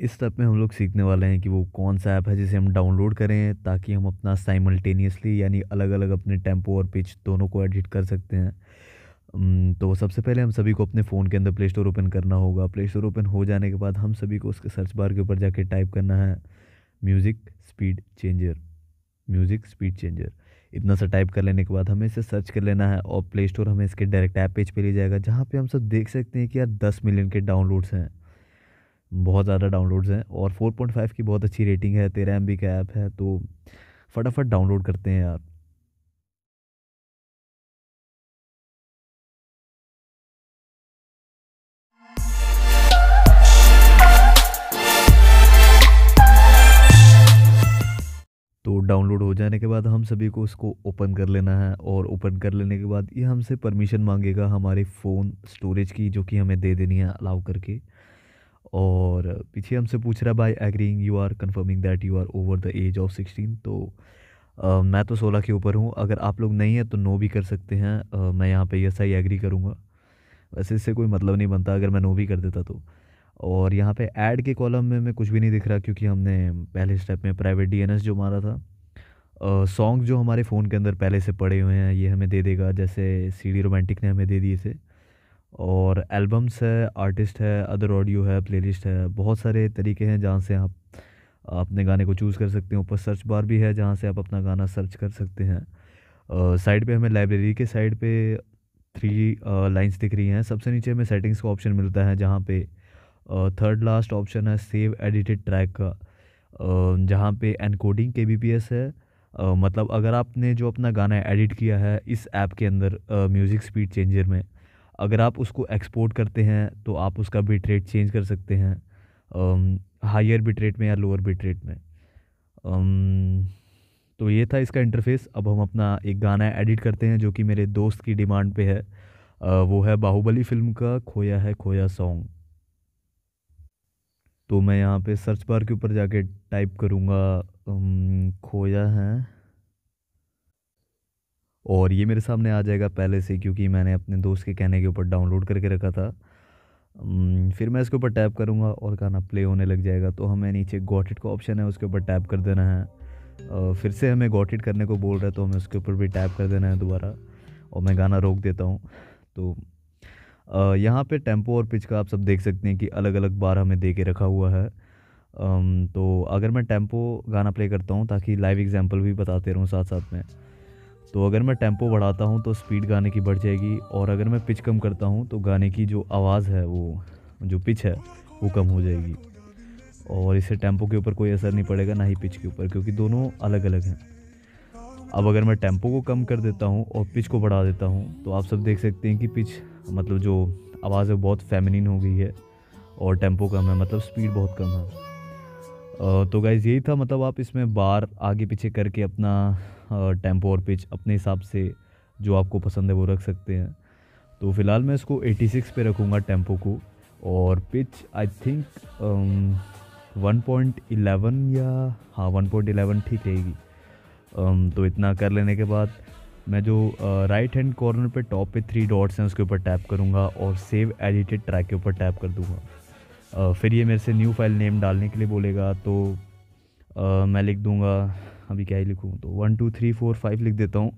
Speaker 1: इस स्टेप में हम लोग सीखने वाले हैं कि वो कौन सा ऐप है जिसे हम डाउनलोड करें ताकि हम अपना साइमल्टेनियसली यानी अलग अलग अपने टेम्पो और पिच दोनों को एडिट कर सकते हैं। तो सबसे पहले हम सभी को अपने फ़ोन के अंदर प्ले स्टोर ओपन करना होगा। प्ले स्टोर ओपन हो जाने के बाद हम सभी को उसके सर्च बार के ऊपर जाके टाइप करना है music speed changer, music speed changer. इतना सा टाइप कर लेने के बाद हमें इसे सर्च कर लेना है और प्ले स्टोर हमें इसके डायरेक्ट ऐप पेज पे ले जाएगा, जहाँ पे हम सब देख सकते हैं कि यार 10 मिलियन के डाउनलोड्स हैं। बहुत ज़्यादा डाउनलोड्स हैं और 4.5 की बहुत अच्छी रेटिंग है, 13 एमबी का ऐप है, तो फटाफट डाउनलोड करते हैं यार। तो डाउनलोड हो जाने के बाद हम सभी को उसको ओपन कर लेना है और ओपन कर लेने के बाद ये हमसे परमिशन मांगेगा हमारे फ़ोन स्टोरेज की, जो कि हमें दे देनी है अलाउ करके। और पीछे हमसे पूछ रहा है by agreeing you are confirming that you are over the age of 16। तो मैं तो 16 के ऊपर हूँ, अगर आप लोग नहीं हैं तो नो भी कर सकते हैं। मैं यहाँ पे यस आई एग्री करूँगा। वैसे इससे कोई मतलब नहीं बनता अगर मैं नो भी कर देता तो। और यहाँ पे ऐड के कॉलम में कुछ भी नहीं दिख रहा, क्योंकि हमने पहले स्टेप में प्राइवेट डीएनएस जो मारा था। सॉन्ग जो हमारे फ़ोन के अंदर पहले से पड़े हुए हैं ये हमें दे देगा, जैसे सीडी रोमांटिक ने हमें दे दी इसे। और एल्बम्स है, आर्टिस्ट है, अदर ऑडियो है, प्लेलिस्ट है, बहुत सारे तरीके हैं जहाँ से आप अपने गाने को चूज़ कर सकते हैं। ऊपर सर्च बार भी है जहाँ से आप अपना गाना सर्च कर सकते हैं। साइड पे हमें लाइब्रेरी के साइड पे 3 लाइंस दिख रही हैं। सबसे नीचे हमें सेटिंग्स का ऑप्शन मिलता है, जहाँ पे थर्ड लास्ट ऑप्शन है सेव एडिटेड ट्रैक का, जहाँ पे एनकोडिंग केबीपीएस है। मतलब अगर आपने जो अपना गाना एडिट किया है इस ऐप के अंदर म्यूज़िक स्पीड चेंजर में, अगर आप उसको एक्सपोर्ट करते हैं तो आप उसका बिट रेट चेंज कर सकते हैं, हायर बिट रेट में या लोअर बिट रेट में। अम, तो ये था इसका इंटरफेस। अब हम अपना एक गाना एडिट करते हैं जो कि मेरे दोस्त की डिमांड पे है। वो है बाहुबली फ़िल्म का खोया है खोया सॉन्ग। तो मैं यहाँ पे सर्च बार के ऊपर जाके टाइप करूँगा खोया है, और ये मेरे सामने आ जाएगा पहले से, क्योंकि मैंने अपने दोस्त के कहने के ऊपर डाउनलोड करके रखा था। फिर मैं इसके ऊपर टैप करूँगा और गाना प्ले होने लग जाएगा। तो हमें नीचे गॉट इट का ऑप्शन है, उसके ऊपर टैप कर देना है। फिर से हमें गॉट इट करने को बोल रहा है, तो हमें उसके ऊपर भी टैप कर देना है दोबारा, और मैं गाना रोक देता हूँ। तो यहाँ पे टेम्पो और पिच का आप सब देख सकते हैं कि अलग अलग बार हमें दे के रखा हुआ है। तो अगर मैं टेम्पो गाना प्ले करता हूँ ताकि लाइव एग्जांपल भी बताते रहूँ साथ साथ में, तो अगर मैं टेम्पो बढ़ाता हूँ तो स्पीड गाने की बढ़ जाएगी, और अगर मैं पिच कम करता हूँ तो गाने की जो आवाज़ है, वो जो पिच है वो कम हो जाएगी। और इससे टेम्पो के ऊपर कोई असर नहीं पड़ेगा, ना ही पिच के ऊपर, क्योंकि दोनों अलग अलग हैं। अब अगर मैं टेम्पो को कम कर देता हूँ और पिच को बढ़ा देता हूँ, तो आप सब देख सकते हैं कि पिच मतलब जो आवाज़ है वो बहुत फेमिनिन हो गई है, और टेम्पो कम है, मतलब स्पीड बहुत कम है। तो गाइज़ यही था, मतलब आप इसमें बार आगे पीछे करके अपना टेम्पो और पिच अपने हिसाब से जो आपको पसंद है वो रख सकते हैं। तो फ़िलहाल मैं इसको 86 पे रखूँगा टेम्पो को, और पिच आई थिंक 1.11, या हाँ 1.11 ठीक रहेगी। तो इतना कर लेने के बाद मैं जो राइट हैंड कॉर्नर पे टॉप पे 3 डॉट्स हैं उसके ऊपर टैप करूँगा और सेव एडिटेड ट्रैक के ऊपर टैप कर दूँगा। फिर ये मेरे से न्यू फाइल नेम डालने के लिए बोलेगा, तो मैं लिख दूँगा, अभी क्या ही लिखूँ, तो 1 2 3 4 5 लिख देता हूँ।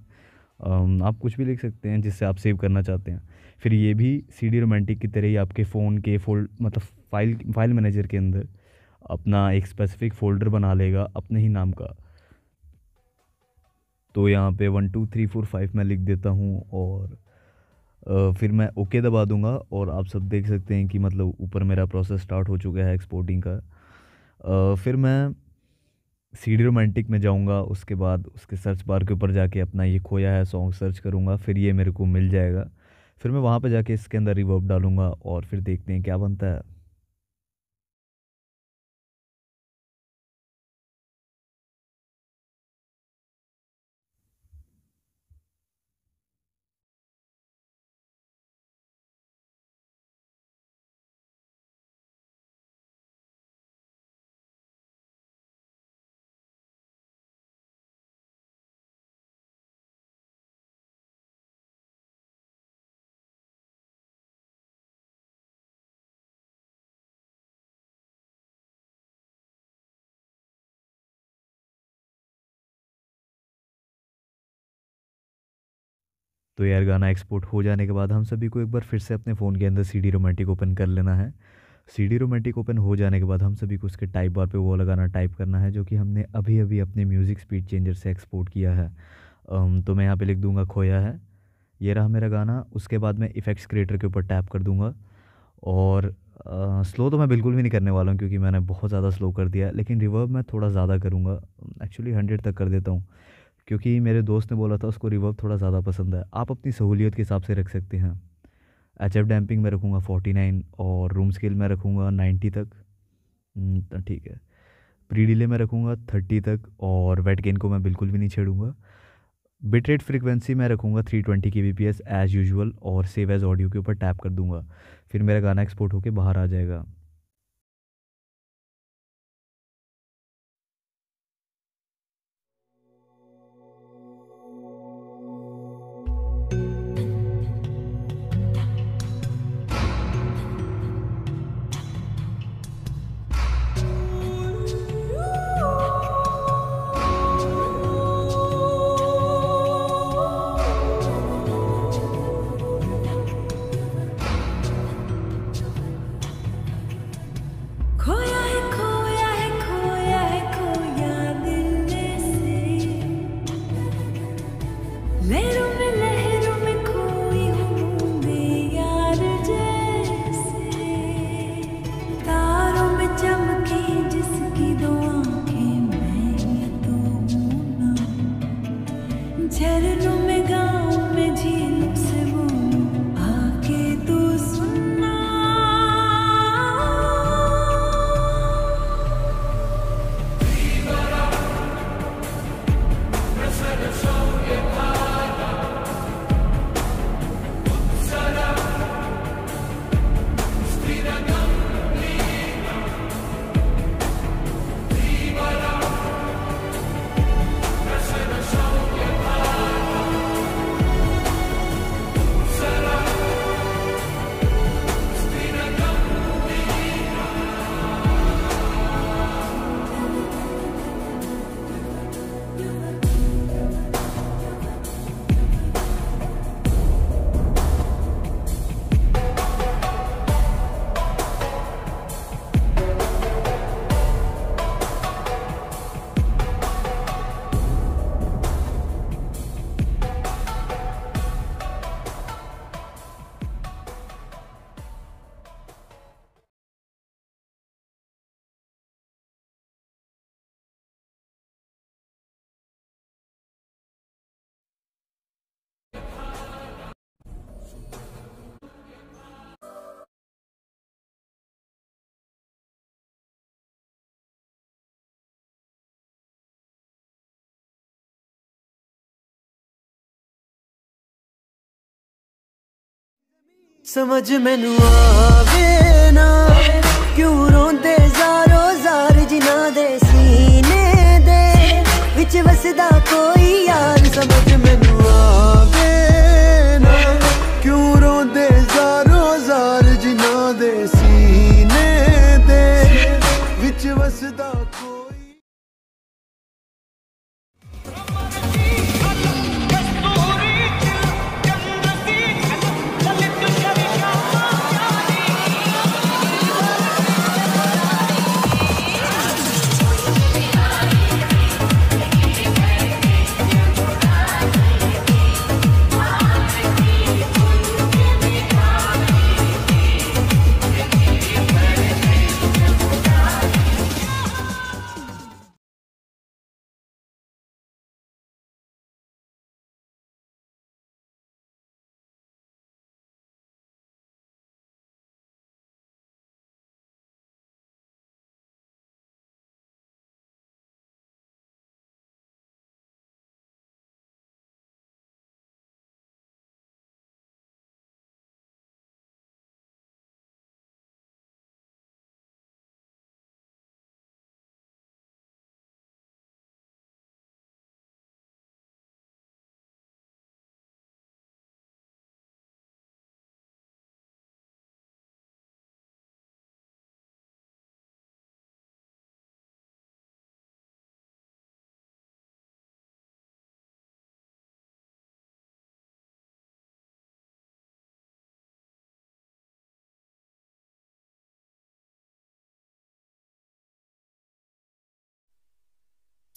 Speaker 1: आप कुछ भी लिख सकते हैं जिससे आप सेव करना चाहते हैं। फिर ये भी सीडी रोमांटिक की तरह ही आपके फ़ोन के मतलब फाइल मैनेजर के अंदर अपना एक स्पेसिफिक फ़ोल्डर बना लेगा अपने ही नाम का। तो यहाँ पे 1 2 3 4 5 मैं लिख देता हूँ, और फिर मैं ओके दबा दूंगा, और आप सब देख सकते हैं कि मतलब ऊपर मेरा प्रोसेस स्टार्ट हो चुका है एक्सपोर्टिंग का। फिर मैं सीडी रोमांटिक में जाऊंगा, उसके बाद उसके सर्च बार के ऊपर जाके अपना ये खोया है सॉन्ग सर्च करूंगा, फिर ये मेरे को मिल जाएगा। फिर मैं वहाँ पे जाके इसके अंदर रिवर्ब डालूंगा, और फिर देखते हैं क्या बनता है। तो यार गाना एक्सपोर्ट हो जाने के बाद हम सभी को एक बार फिर से अपने फ़ोन के अंदर सी डी रोमांटिक ओपन कर लेना है। सी डी रोमांटिक ओपन हो जाने के बाद हम सभी को उसके टाइप बार पे वो वाला गाना टाइप करना है जो कि हमने अभी अभी अपने म्यूज़िक स्पीड चेंजर से एक्सपोर्ट किया है। तो मैं यहाँ पे लिख दूंगा खोया है, ये रहा मेरा गाना। उसके बाद मैं इफ़ेक्ट्स क्रिएटर के ऊपर टैप कर दूंगा और स्लो तो मैं बिल्कुल भी नहीं करने वाला हूँ क्योंकि मैंने बहुत ज़्यादा स्लो कर दिया है, लेकिन रिवर्ब मैं थोड़ा ज़्यादा करूँगा। एक्चुअली 100 तक कर देता हूँ क्योंकि मेरे दोस्त ने बोला था उसको रिवर्ब थोड़ा ज़्यादा पसंद है। आप अपनी सहूलियत के हिसाब से रख सकते हैं। एच एफ डैम्पिंग मैं रखूँगा 49 और रूम स्केल मैं रखूँगा 90 तक। तो ठीक है। प्री डिले में रखूँगा 30 तक और वेट गेन को मैं बिल्कुल भी नहीं छेड़ूंगा। बिट रेट फ्रिक्वेंसी मैं रखूँगा 320 kbps एज़ यूजुअल और सेव एज़ ऑडियो के ऊपर टैप कर दूंगा। फिर मेरा गाना एक्सपोर्ट होके बाहर आ जाएगा।
Speaker 2: खोया है खोया है खोया है खोया दिल में से, लहरों में खोई हूँ मैं यार जैसे, तारों में चमके जिसकी दो आंखें मैं ये तो हूँ ना, झरनों में गाँव में झीलों से बोलूं आके तू सुनना।
Speaker 3: समझ मैनू आवे ना क्यों रोंदे ज़ारो ज़ार जिन्हां दे सीने दे विच वसदा कोई यार। समझ मैनू आवे ना क्यों रोंदे ज़ारो ज़ार जिन्हां दे सीने दे विच वसदा कोई।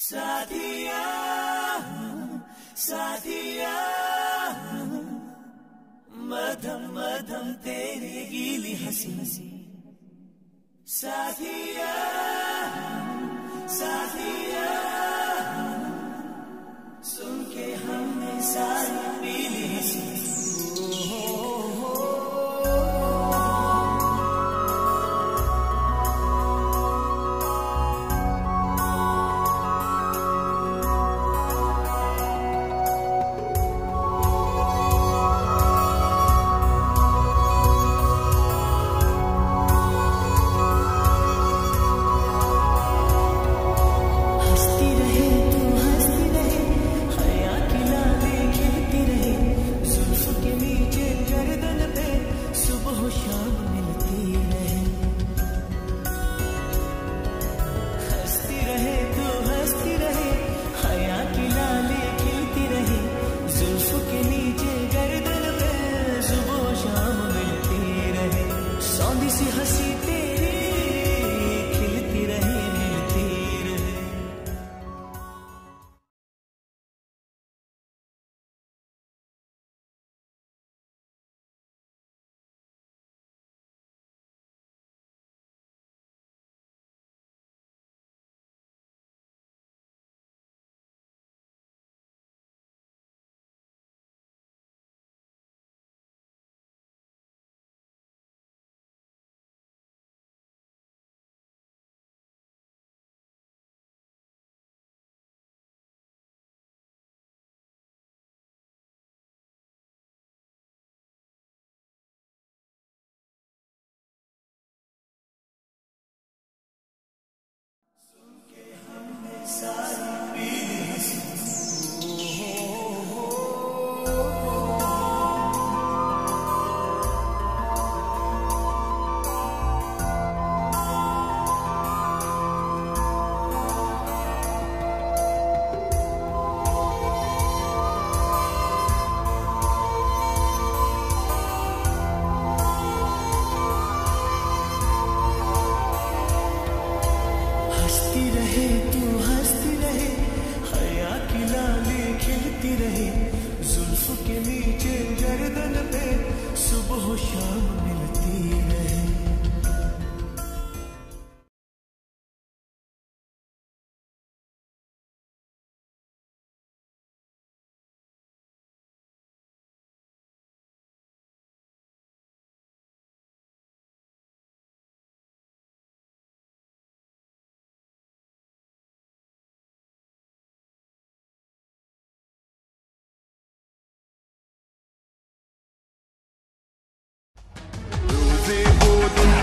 Speaker 3: साथिया साथिया मधम मधम तेरी गीली हंसी हंसी साथिया साथिया सुन के हमने सारी पीली हंसी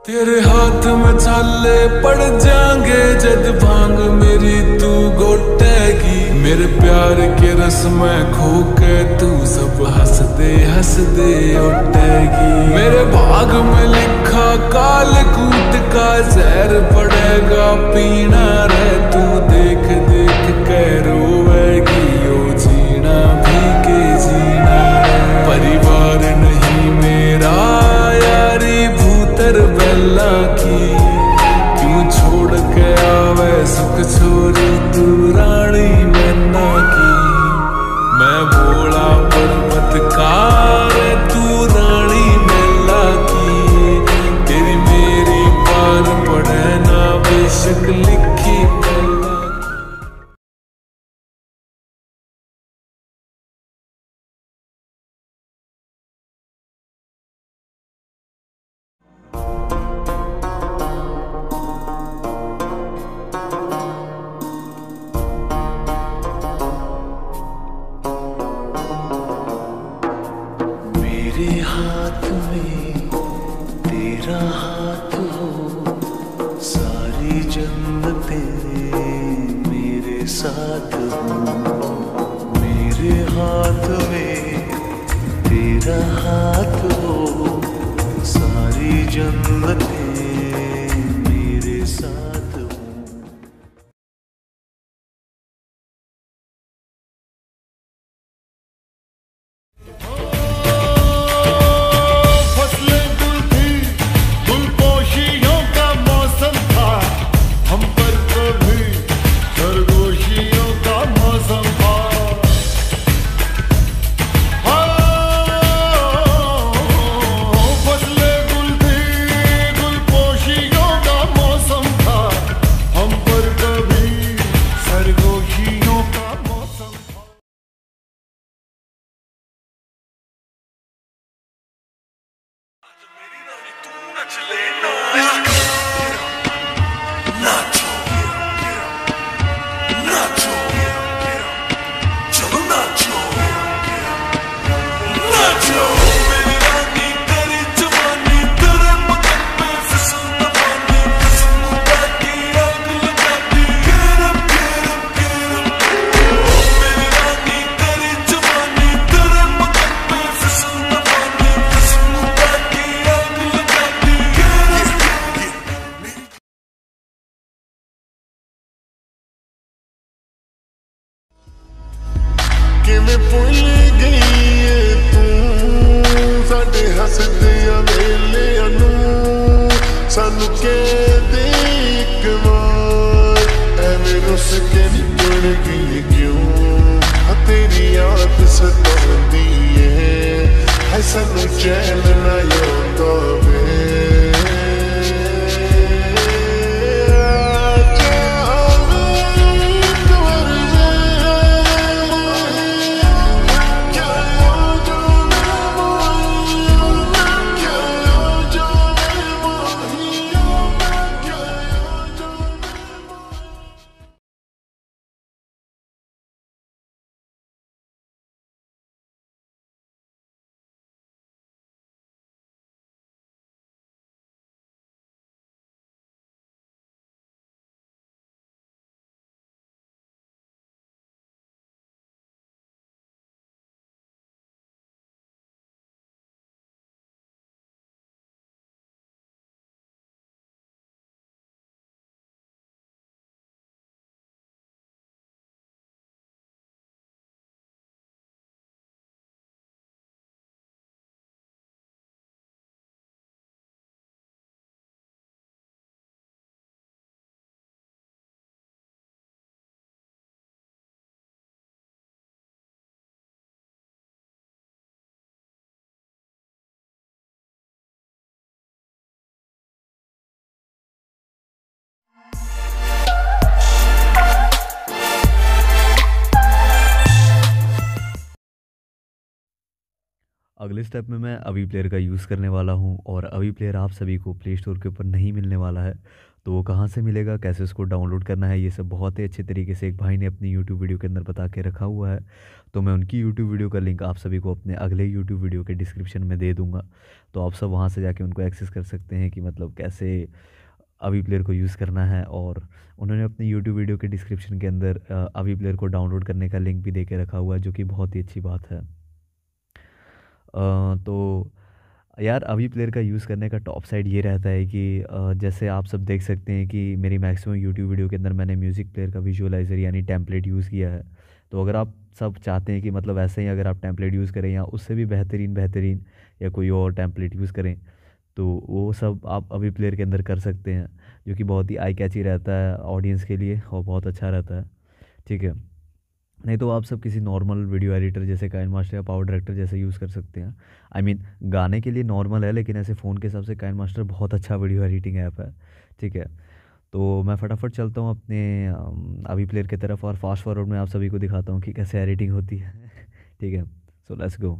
Speaker 4: तेरे हाथ में छाले पड़ जाएंगे जद भांग मेरी तू घोटेगी मेरे प्यार के रस में खो के तू सब हंस दे उठेगी मेरे भाग में लिखा काल कूद का जहर पड़ेगा पीना रे तू देख देख के रोएगी ओ जीना भी के जीना रे परिवार नहीं मेरा यारी भूतर बेला की क्यों छोड़ के आवे सुख छोरी तू रानी मैना की मैं बोला पर्वतकार तू रानी मेला की तेरी मेरी पार पड़े ना बेशक लिखी मेला
Speaker 3: मेरे हाथ में तेरा हाथ हो सारी जन्नतें मेरे साथ हो मेरे हाथ में
Speaker 5: ਕਿਵੇਂ ਭੁੱਲ ਗਈ ਏ ਤੂੰ ਸਾਡੇ ਹੱਸਦਿਆਂ ਵੇਲਿਆਂ ਨੂੰ ਸਾਨੂੰ ਕਹਿੰਦੇ ਇੱਕ ਵਾਰ ਐਵੇਂ ਰੁੱਸ ਕੇ ਨਿਕਲ ਗਈ ਕਿਉਂ ਤੇਰੀ ਯਾਦ ਸਤਾਉਂਦੀ ਏ ਹੈ ਸਾਨੂੰ ਚੈਨ ਨਾ ਆਉਂਦਾ ਵੇ
Speaker 1: अगले स्टेप में मैं अवी प्लेयर का यूज़ करने वाला हूँ और अवी प्लेयर आप सभी को प्ले स्टोर के ऊपर नहीं मिलने वाला है। तो वो कहाँ से मिलेगा, कैसे उसको डाउनलोड करना है, ये सब बहुत ही अच्छे तरीके से एक भाई ने अपनी यूट्यूब वीडियो के अंदर बता के रखा हुआ है। तो मैं उनकी यूट्यूब वीडियो का लिंक आप सभी को अपने अगले यूट्यूब वीडियो के डिस्क्रिप्शन में दे दूँगा। तो आप सब वहाँ से जाके उनको एक्सेस कर सकते हैं कि मतलब कैसे अवी प्लेयर को यूज़ करना है। और उन्होंने अपनी यूट्यूब वीडियो के डिस्क्रिप्शन के अंदर अवी प्लेयर को डाउनलोड करने का लिंक भी दे के रखा हुआ है, जो कि बहुत ही अच्छी बात है। तो यार अवी प्लेयर का यूज़ करने का टॉप साइड ये रहता है कि जैसे आप सब देख सकते हैं कि मेरी मैक्सिमम यूट्यूब वीडियो के अंदर मैंने म्यूज़िक प्लेयर का विजुअलाइज़र यानी टेम्पलेट यूज़ किया है। तो अगर आप सब चाहते हैं कि मतलब ऐसे ही अगर आप टेम्पलेट यूज़ करें या उससे भी बेहतरीन या कोई और टेम्पलेट यूज़ करें, तो वो सब आप अवी प्लेयर के अंदर कर सकते हैं, जो कि बहुत ही आई कैची रहता है ऑडियंस के लिए और बहुत अच्छा रहता है। ठीक है, नहीं तो आप सब किसी नॉर्मल वीडियो एडिटर जैसे काइनमास्टर या पावर डायरेक्टर जैसे यूज़ कर सकते हैं। आई मीन गाने के लिए नॉर्मल है, लेकिन ऐसे फ़ोन के हिसाब से काइनमास्टर बहुत अच्छा वीडियो एडिटिंग ऐप है। ठीक है, तो मैं फटाफट चलता हूँ अपने अवी प्लेयर की तरफ और फास्ट फॉरवर्ड में आप सभी को दिखाता हूँ कि कैसे एडिटिंग होती है। ठीक है, सो लेट्स गो।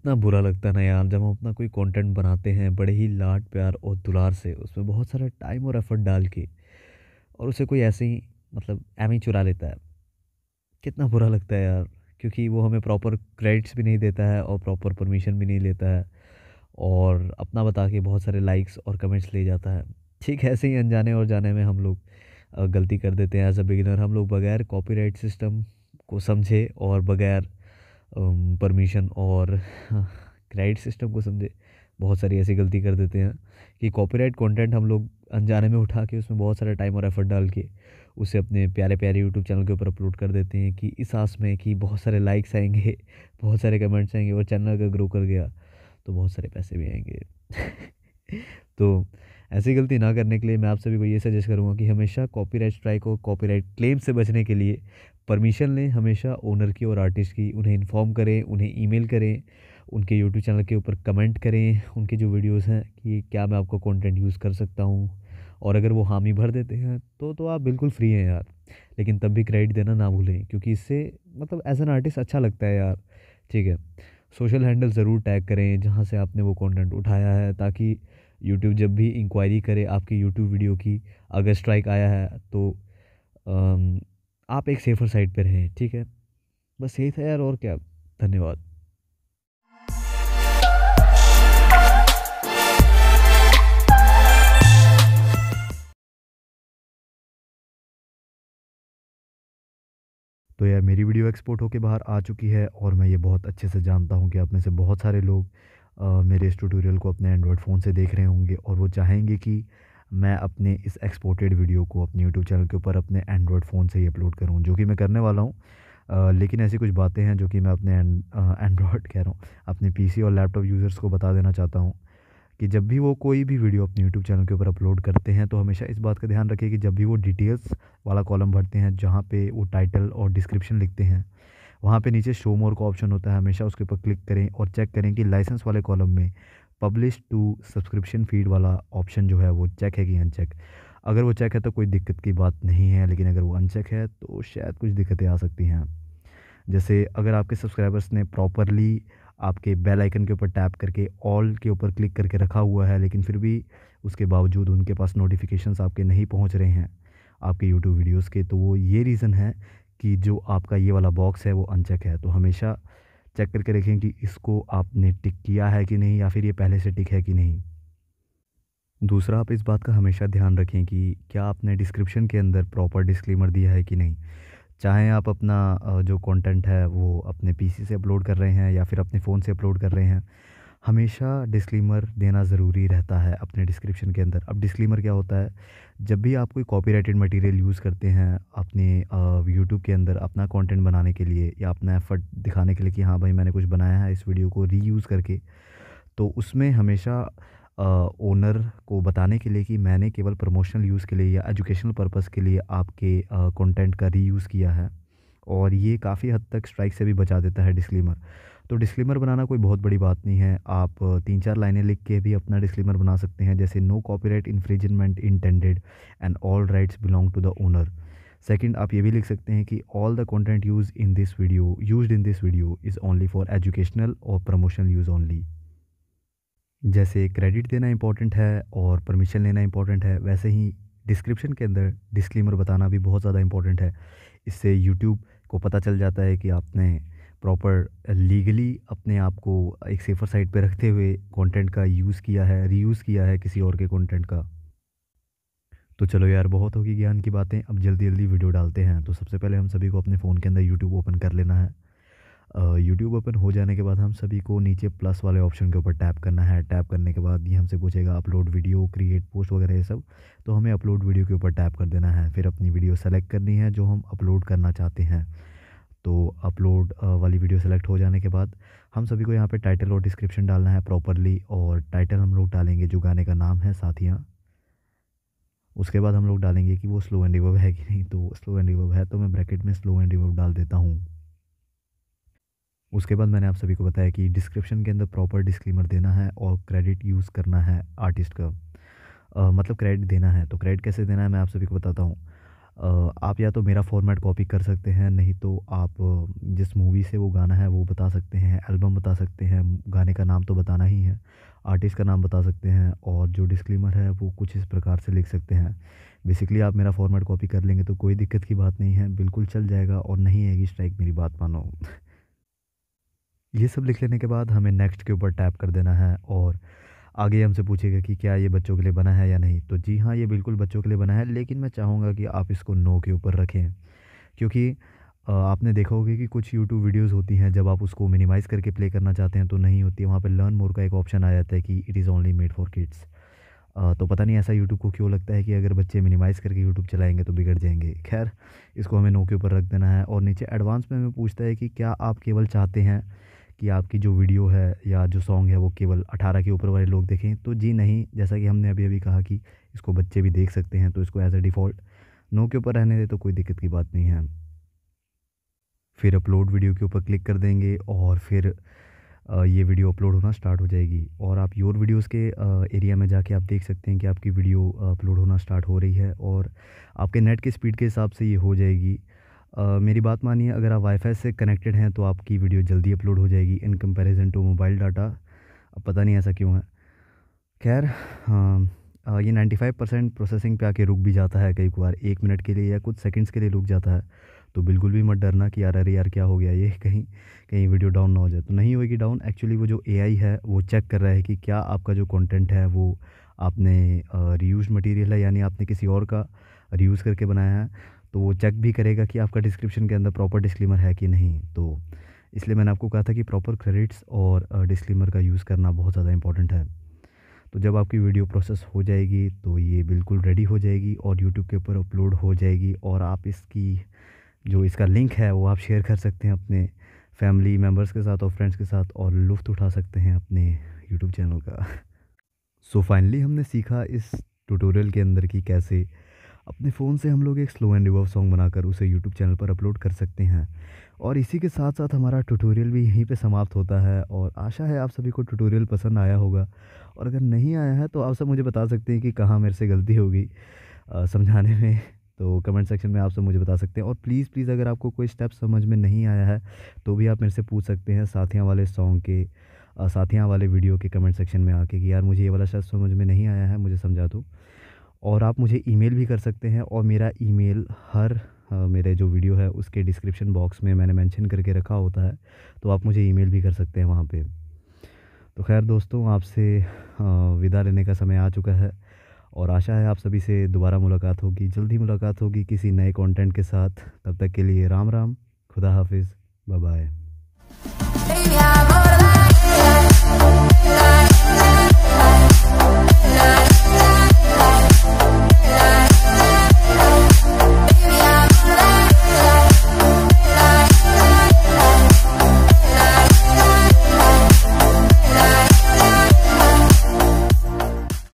Speaker 1: कितना बुरा लगता है ना यार जब हम अपना कोई कंटेंट बनाते हैं बड़े ही लाड प्यार और दुलार से, उसमें बहुत सारा टाइम और एफर्ट डाल के, और उसे कोई ऐसे ही मतलब एम ही चुरा लेता है। कितना बुरा लगता है यार, क्योंकि वो हमें प्रॉपर क्रेडिट्स भी नहीं देता है और प्रॉपर परमिशन भी नहीं लेता है, और अपना बता के बहुत सारे लाइक्स और कमेंट्स ले जाता है। ठीक है, ऐसे ही अनजाने और जाने में हम लोग गलती कर देते हैं एज अ बिगिनर। हम लोग बगैर कॉपीराइट सिस्टम को समझे और बगैर परमिशन और क्रेडिट सिस्टम को समझे बहुत सारी ऐसी गलती कर देते हैं कि कॉपीराइट कंटेंट हम लोग अनजाने में उठा के उसमें बहुत सारा टाइम और एफर्ट डाल के उसे अपने प्यारे प्यारे यूट्यूब चैनल के ऊपर अपलोड कर देते हैं कि इस आस में कि बहुत सारे लाइक्स आएंगे, बहुत सारे कमेंट्स आएंगे और चैनल अगर ग्रो कर गया तो बहुत सारे पैसे भी आएंगे। तो ऐसी गलती ना करने के लिए मैं आप सभी को ये सजेस्ट करूँगा कि हमेशा कॉपीराइट स्ट्राइक और कॉपीराइट क्लेम से बचने के लिए परमिशन लें हमेशा ओनर की और आर्टिस्ट की। उन्हें इन्फॉर्म करें, उन्हें ईमेल करें, उनके यूट्यूब चैनल के ऊपर कमेंट करें उनके जो वीडियोस हैं कि क्या मैं आपका कंटेंट यूज़ कर सकता हूँ, और अगर वो हामी भर देते हैं तो आप बिल्कुल फ्री हैं यार। लेकिन तब भी क्रेडिट देना ना भूलें, क्योंकि इससे मतलब एज एन आर्टिस्ट अच्छा लगता है यार। ठीक है, सोशल हैंडल ज़रूर टैग करें जहाँ से आपने वो कंटेंट उठाया है, ताकि यूट्यूब जब भी इंक्वायरी करे आपकी यूट्यूब वीडियो की, अगर स्ट्राइक आया है तो अम, आप एक सेफ़र साइड पे रहें। ठीक है, बस यही था यार, और क्या। धन्यवाद। तो यार मेरी वीडियो एक्सपोर्ट होके बाहर आ चुकी है, और मैं ये बहुत अच्छे से जानता हूँ कि आप में से बहुत सारे लोग मेरे इस ट्यूटोरियल को अपने एंड्रॉयड फ़ोन से देख रहे होंगे, और वो चाहेंगे कि मैं अपने इस एक्सपोर्टेड वीडियो को अपने यूट्यूब चैनल के ऊपर अपने एंड्रॉयड फ़ोन से ही अपलोड करूँ, जो कि मैं करने वाला हूँ। लेकिन ऐसी कुछ बातें हैं जो कि मैं अपने एंड्रॉयड कह रहा हूँ, अपने पीसी और लैपटॉप यूज़र्स को बता देना चाहता हूँ कि जब भी वो कोई भी वीडियो अपने यूट्यूब चैनल के ऊपर अपलोड करते हैं तो हमेशा इस बात का ध्यान रखें कि जब भी वो डिटेल्स वाला कॉलम भरते हैं जहाँ पे वो टाइटल और डिस्क्रिप्शन लिखते हैं, वहाँ पे नीचे शो मोर का ऑप्शन होता है, हमेशा उसके ऊपर क्लिक करें और चेक करें कि लाइसेंस वाले कॉलम में पब्लिश टू सब्सक्रिप्शन फीड वाला ऑप्शन जो है वो चेक है कि अनचेक। अगर वो चेक है तो कोई दिक्कत की बात नहीं है, लेकिन अगर वो अनचेक है तो शायद कुछ दिक्कतें आ सकती हैं। जैसे अगर आपके सब्सक्राइबर्स ने प्रॉपरली आपके बेल आइकन के ऊपर टैप करके ऑल के ऊपर क्लिक करके रखा हुआ है, लेकिन फिर भी उसके बावजूद उनके पास नोटिफिकेशंस आपके नहीं पहुंच रहे हैं आपके यूट्यूब वीडियोस के, तो वो ये रीज़न है कि जो आपका ये वाला बॉक्स है वो अनचेक है। तो हमेशा चेक करके रखें कि इसको आपने टिक किया है कि नहीं, या फिर ये पहले से टिक है कि नहीं। दूसरा, आप इस बात का हमेशा ध्यान रखें कि क्या आपने डिस्क्रिप्शन के अंदर प्रॉपर डिस्क्लेमर दिया है कि नहीं। चाहे आप अपना जो कंटेंट है वो अपने पीसी से अपलोड कर रहे हैं या फिर अपने फ़ोन से अपलोड कर रहे हैं, हमेशा डिस्क्लेमर देना ज़रूरी रहता है अपने डिस्क्रिप्शन के अंदर। अब डिस्क्लेमर क्या होता है, जब भी आप कोई कॉपीराइटेड मटेरियल यूज़ करते हैं अपने यूट्यूब के अंदर अपना कंटेंट बनाने के लिए या अपना एफर्ट दिखाने के लिए कि हाँ भाई मैंने कुछ बनाया है इस वीडियो को रीयूज़ करके, तो उसमें हमेशा ओनर को बताने के लिए कि मैंने केवल प्रमोशनल यूज़ के लिए या एजुकेशनल पर्पस के लिए आपके कंटेंट का रीयूज़ किया है, और ये काफ़ी हद तक स्ट्राइक से भी बचा देता है डिस्क्लेमर। तो डिस्क्लेमर बनाना कोई बहुत बड़ी बात नहीं है, आप 3-4 लाइनें लिख के भी अपना डिस्क्लेमर बना सकते हैं, जैसे no copyright infringement intended and all rights belong to the owner. Second, आप ये भी लिख सकते हैं कि all the content used in this video is only for educational और प्रमोशनल यूज़ ओनली। जैसे क्रेडिट देना इंपॉर्टेंट है और परमिशन लेना इंपॉर्टेंट है, वैसे ही डिस्क्रिप्शन के अंदर डिस्क्लेमर बताना भी बहुत ज़्यादा इंपॉर्टेंट है। इससे यूट्यूब को पता चल जाता है कि आपने प्रॉपर लीगली अपने आप को एक सेफ़र साइड पे रखते हुए कंटेंट का यूज़ किया है, रीयूज़ किया है किसी और के कंटेंट का। तो चलो यार, बहुत होगी ज्ञान की बातें, अब जल्दी जल्दी वीडियो डालते हैं। तो सबसे पहले हम सभी को अपने फ़ोन के अंदर यूट्यूब ओपन कर लेना है। यूट्यूब ओपन हो जाने के बाद हम सभी को नीचे प्लस वाले ऑप्शन के ऊपर टैप करना है। टैप करने के बाद ये हमसे पूछेगा अपलोड वीडियो, क्रिएट पोस्ट वगैरह ये सब, तो हमें अपलोड वीडियो के ऊपर टैप कर देना है। फिर अपनी वीडियो सेलेक्ट करनी है जो हम अपलोड करना चाहते हैं। तो अपलोड वाली वीडियो सेलेक्ट हो जाने के बाद हम सभी को यहाँ पे टाइटल और डिस्क्रिप्शन डालना है प्रॉपरली, और टाइटल हम लोग डालेंगे जो गाने का नाम है साथियाँ। उसके बाद हम लोग डालेंगे कि वो स्लो एंड रिवर्ब है कि नहीं, तो स्लो एंड रिवर्ब है तो मैं ब्रैकेट में स्लो एंड रिवर्ब डाल देता हूँ। उसके बाद मैंने आप सभी को बताया कि डिस्क्रिप्शन के अंदर प्रॉपर डिस्क्लेमर देना है और क्रेडिट यूज़ करना है आर्टिस्ट का, मतलब क्रेडिट देना है। तो क्रेडिट कैसे देना है मैं आप सभी को बताता हूँ। आप या तो मेरा फॉर्मेट कॉपी कर सकते हैं, नहीं तो आप जिस मूवी से वो गाना है वो बता सकते हैं, एल्बम बता सकते हैं, गाने का नाम तो बताना ही है, आर्टिस्ट का नाम बता सकते हैं, और जो डिस्क्लेमर है वो कुछ इस प्रकार से लिख सकते हैं। बेसिकली आप मेरा फॉर्मेट कॉपी कर लेंगे तो कोई दिक्कत की बात नहीं है, बिल्कुल चल जाएगा और नहीं आएगी स्ट्राइक, मेरी बात मानो। ये सब लिख लेने के बाद हमें नेक्स्ट के ऊपर टैप कर देना है और आगे हमसे पूछेगा कि क्या ये बच्चों के लिए बना है या नहीं। तो जी हाँ, ये बिल्कुल बच्चों के लिए बना है, लेकिन मैं चाहूँगा कि आप इसको नो के ऊपर रखें, क्योंकि आपने देखा होगा कि कुछ यूट्यूब वीडियोस होती हैं, जब आप उसको मिनिमाइज़ करके प्ले करना चाहते हैं तो नहीं होती है, वहाँ पे लर्न मोर का एक ऑप्शन आ जाता है कि it is only made for kids. तो पता नहीं ऐसा यूट्यूब को क्यों लगता है कि अगर बच्चे मिनिमाइज़ करके यूट्यूब चलाएंगे तो बिगड़ जाएंगे। खैर, इसको हमें नो के ऊपर रख देना है। और नीचे एडवांस में हमें पूछता है कि क्या आप केवल चाहते हैं कि आपकी जो वीडियो है या जो सॉन्ग है वो केवल 18 के ऊपर वाले लोग देखें। तो जी नहीं, जैसा कि हमने अभी अभी कहा कि इसको बच्चे भी देख सकते हैं, तो इसको एज ए डिफ़ॉल्ट नो के ऊपर रहने दे, तो कोई दिक्कत की बात नहीं है। फिर अपलोड वीडियो के ऊपर क्लिक कर देंगे और फिर ये वीडियो अपलोड होना स्टार्ट हो जाएगी। और आप योर वीडियोस के एरिया में जाके आप देख सकते हैं कि आपकी वीडियो अपलोड होना स्टार्ट हो रही है और आपके नेट के स्पीड के हिसाब से ये हो जाएगी। मेरी बात मानिए, अगर आप वाईफाई से कनेक्टेड हैं तो आपकी वीडियो जल्दी अपलोड हो जाएगी in comparison to mobile data. अब पता नहीं ऐसा क्यों है। खैर, ये 95% प्रोसेसिंग पे आके रुक भी जाता है कई बार, 1 मिनट के लिए या कुछ सेकंड्स के लिए रुक जाता है। तो बिल्कुल भी मत डरना कि यार अरे यार क्या हो गया, ये कहीं वीडियो डाउन ना हो जाए। तो नहीं होगी डाउन, एक्चुअली वो जो एआई है वो चेक कर रहा है कि क्या आपका जो कंटेंट है वो आपने रीयूज मटेरियल है, यानी आपने किसी और का रीयूज़ करके बनाया है। तो वो चेक भी करेगा कि आपका डिस्क्रिप्शन के अंदर प्रॉपर डिस्क्लेमर है कि नहीं। तो इसलिए मैंने आपको कहा था कि प्रॉपर क्रेडिट्स और डिस्क्लेमर का यूज़ करना बहुत ज़्यादा इंपॉर्टेंट है। तो जब आपकी वीडियो प्रोसेस हो जाएगी तो ये बिल्कुल रेडी हो जाएगी और यूट्यूब के ऊपर अपलोड हो जाएगी, और आप इसका लिंक है वो आप शेयर कर सकते हैं अपने फैमिली मेम्बर्स के साथ और फ्रेंड्स के साथ, और लुत्फ़ उठा सकते हैं अपने यूट्यूब चैनल का। सो फाइनली हमने सीखा इस ट्यूटोरियल के अंदर कि कैसे अपने फ़ोन से हम लोग एक स्लो एंड रिवर्ब सॉन्ग बनाकर उसे यूट्यूब चैनल पर अपलोड कर सकते हैं। और इसी के साथ साथ हमारा ट्यूटोरियल भी यहीं पे समाप्त होता है, और आशा है आप सभी को ट्यूटोरियल पसंद आया होगा। और अगर नहीं आया है तो आप सब मुझे बता सकते हैं कि कहाँ मेरे से गलती हो गई समझाने में, तो कमेंट सेक्शन में आप सब मुझे बता सकते हैं। और प्लीज़ अगर आपको कोई स्टेप समझ में नहीं आया है तो भी आप मेरे से पूछ सकते हैं साथियाँ वाले सॉन्ग के साथियाँ वाले वीडियो के कमेंट सेक्शन में आके कि यार मुझे ये वाला स्टेप समझ में नहीं आया है, मुझे समझा दो। और आप मुझे ईमेल भी कर सकते हैं, और मेरा ईमेल मेरे जो वीडियो है उसके डिस्क्रिप्शन बॉक्स में मैंने मेंशन करके रखा होता है, तो आप मुझे ईमेल भी कर सकते हैं वहाँ पे। तो खैर दोस्तों, आपसे विदा लेने का समय आ चुका है, और आशा है आप सभी से दोबारा मुलाकात होगी, जल्दी मुलाकात होगी किसी नए कंटेंट के साथ। तब तक के लिए राम राम, खुदा हाफिज़, बाय बाय।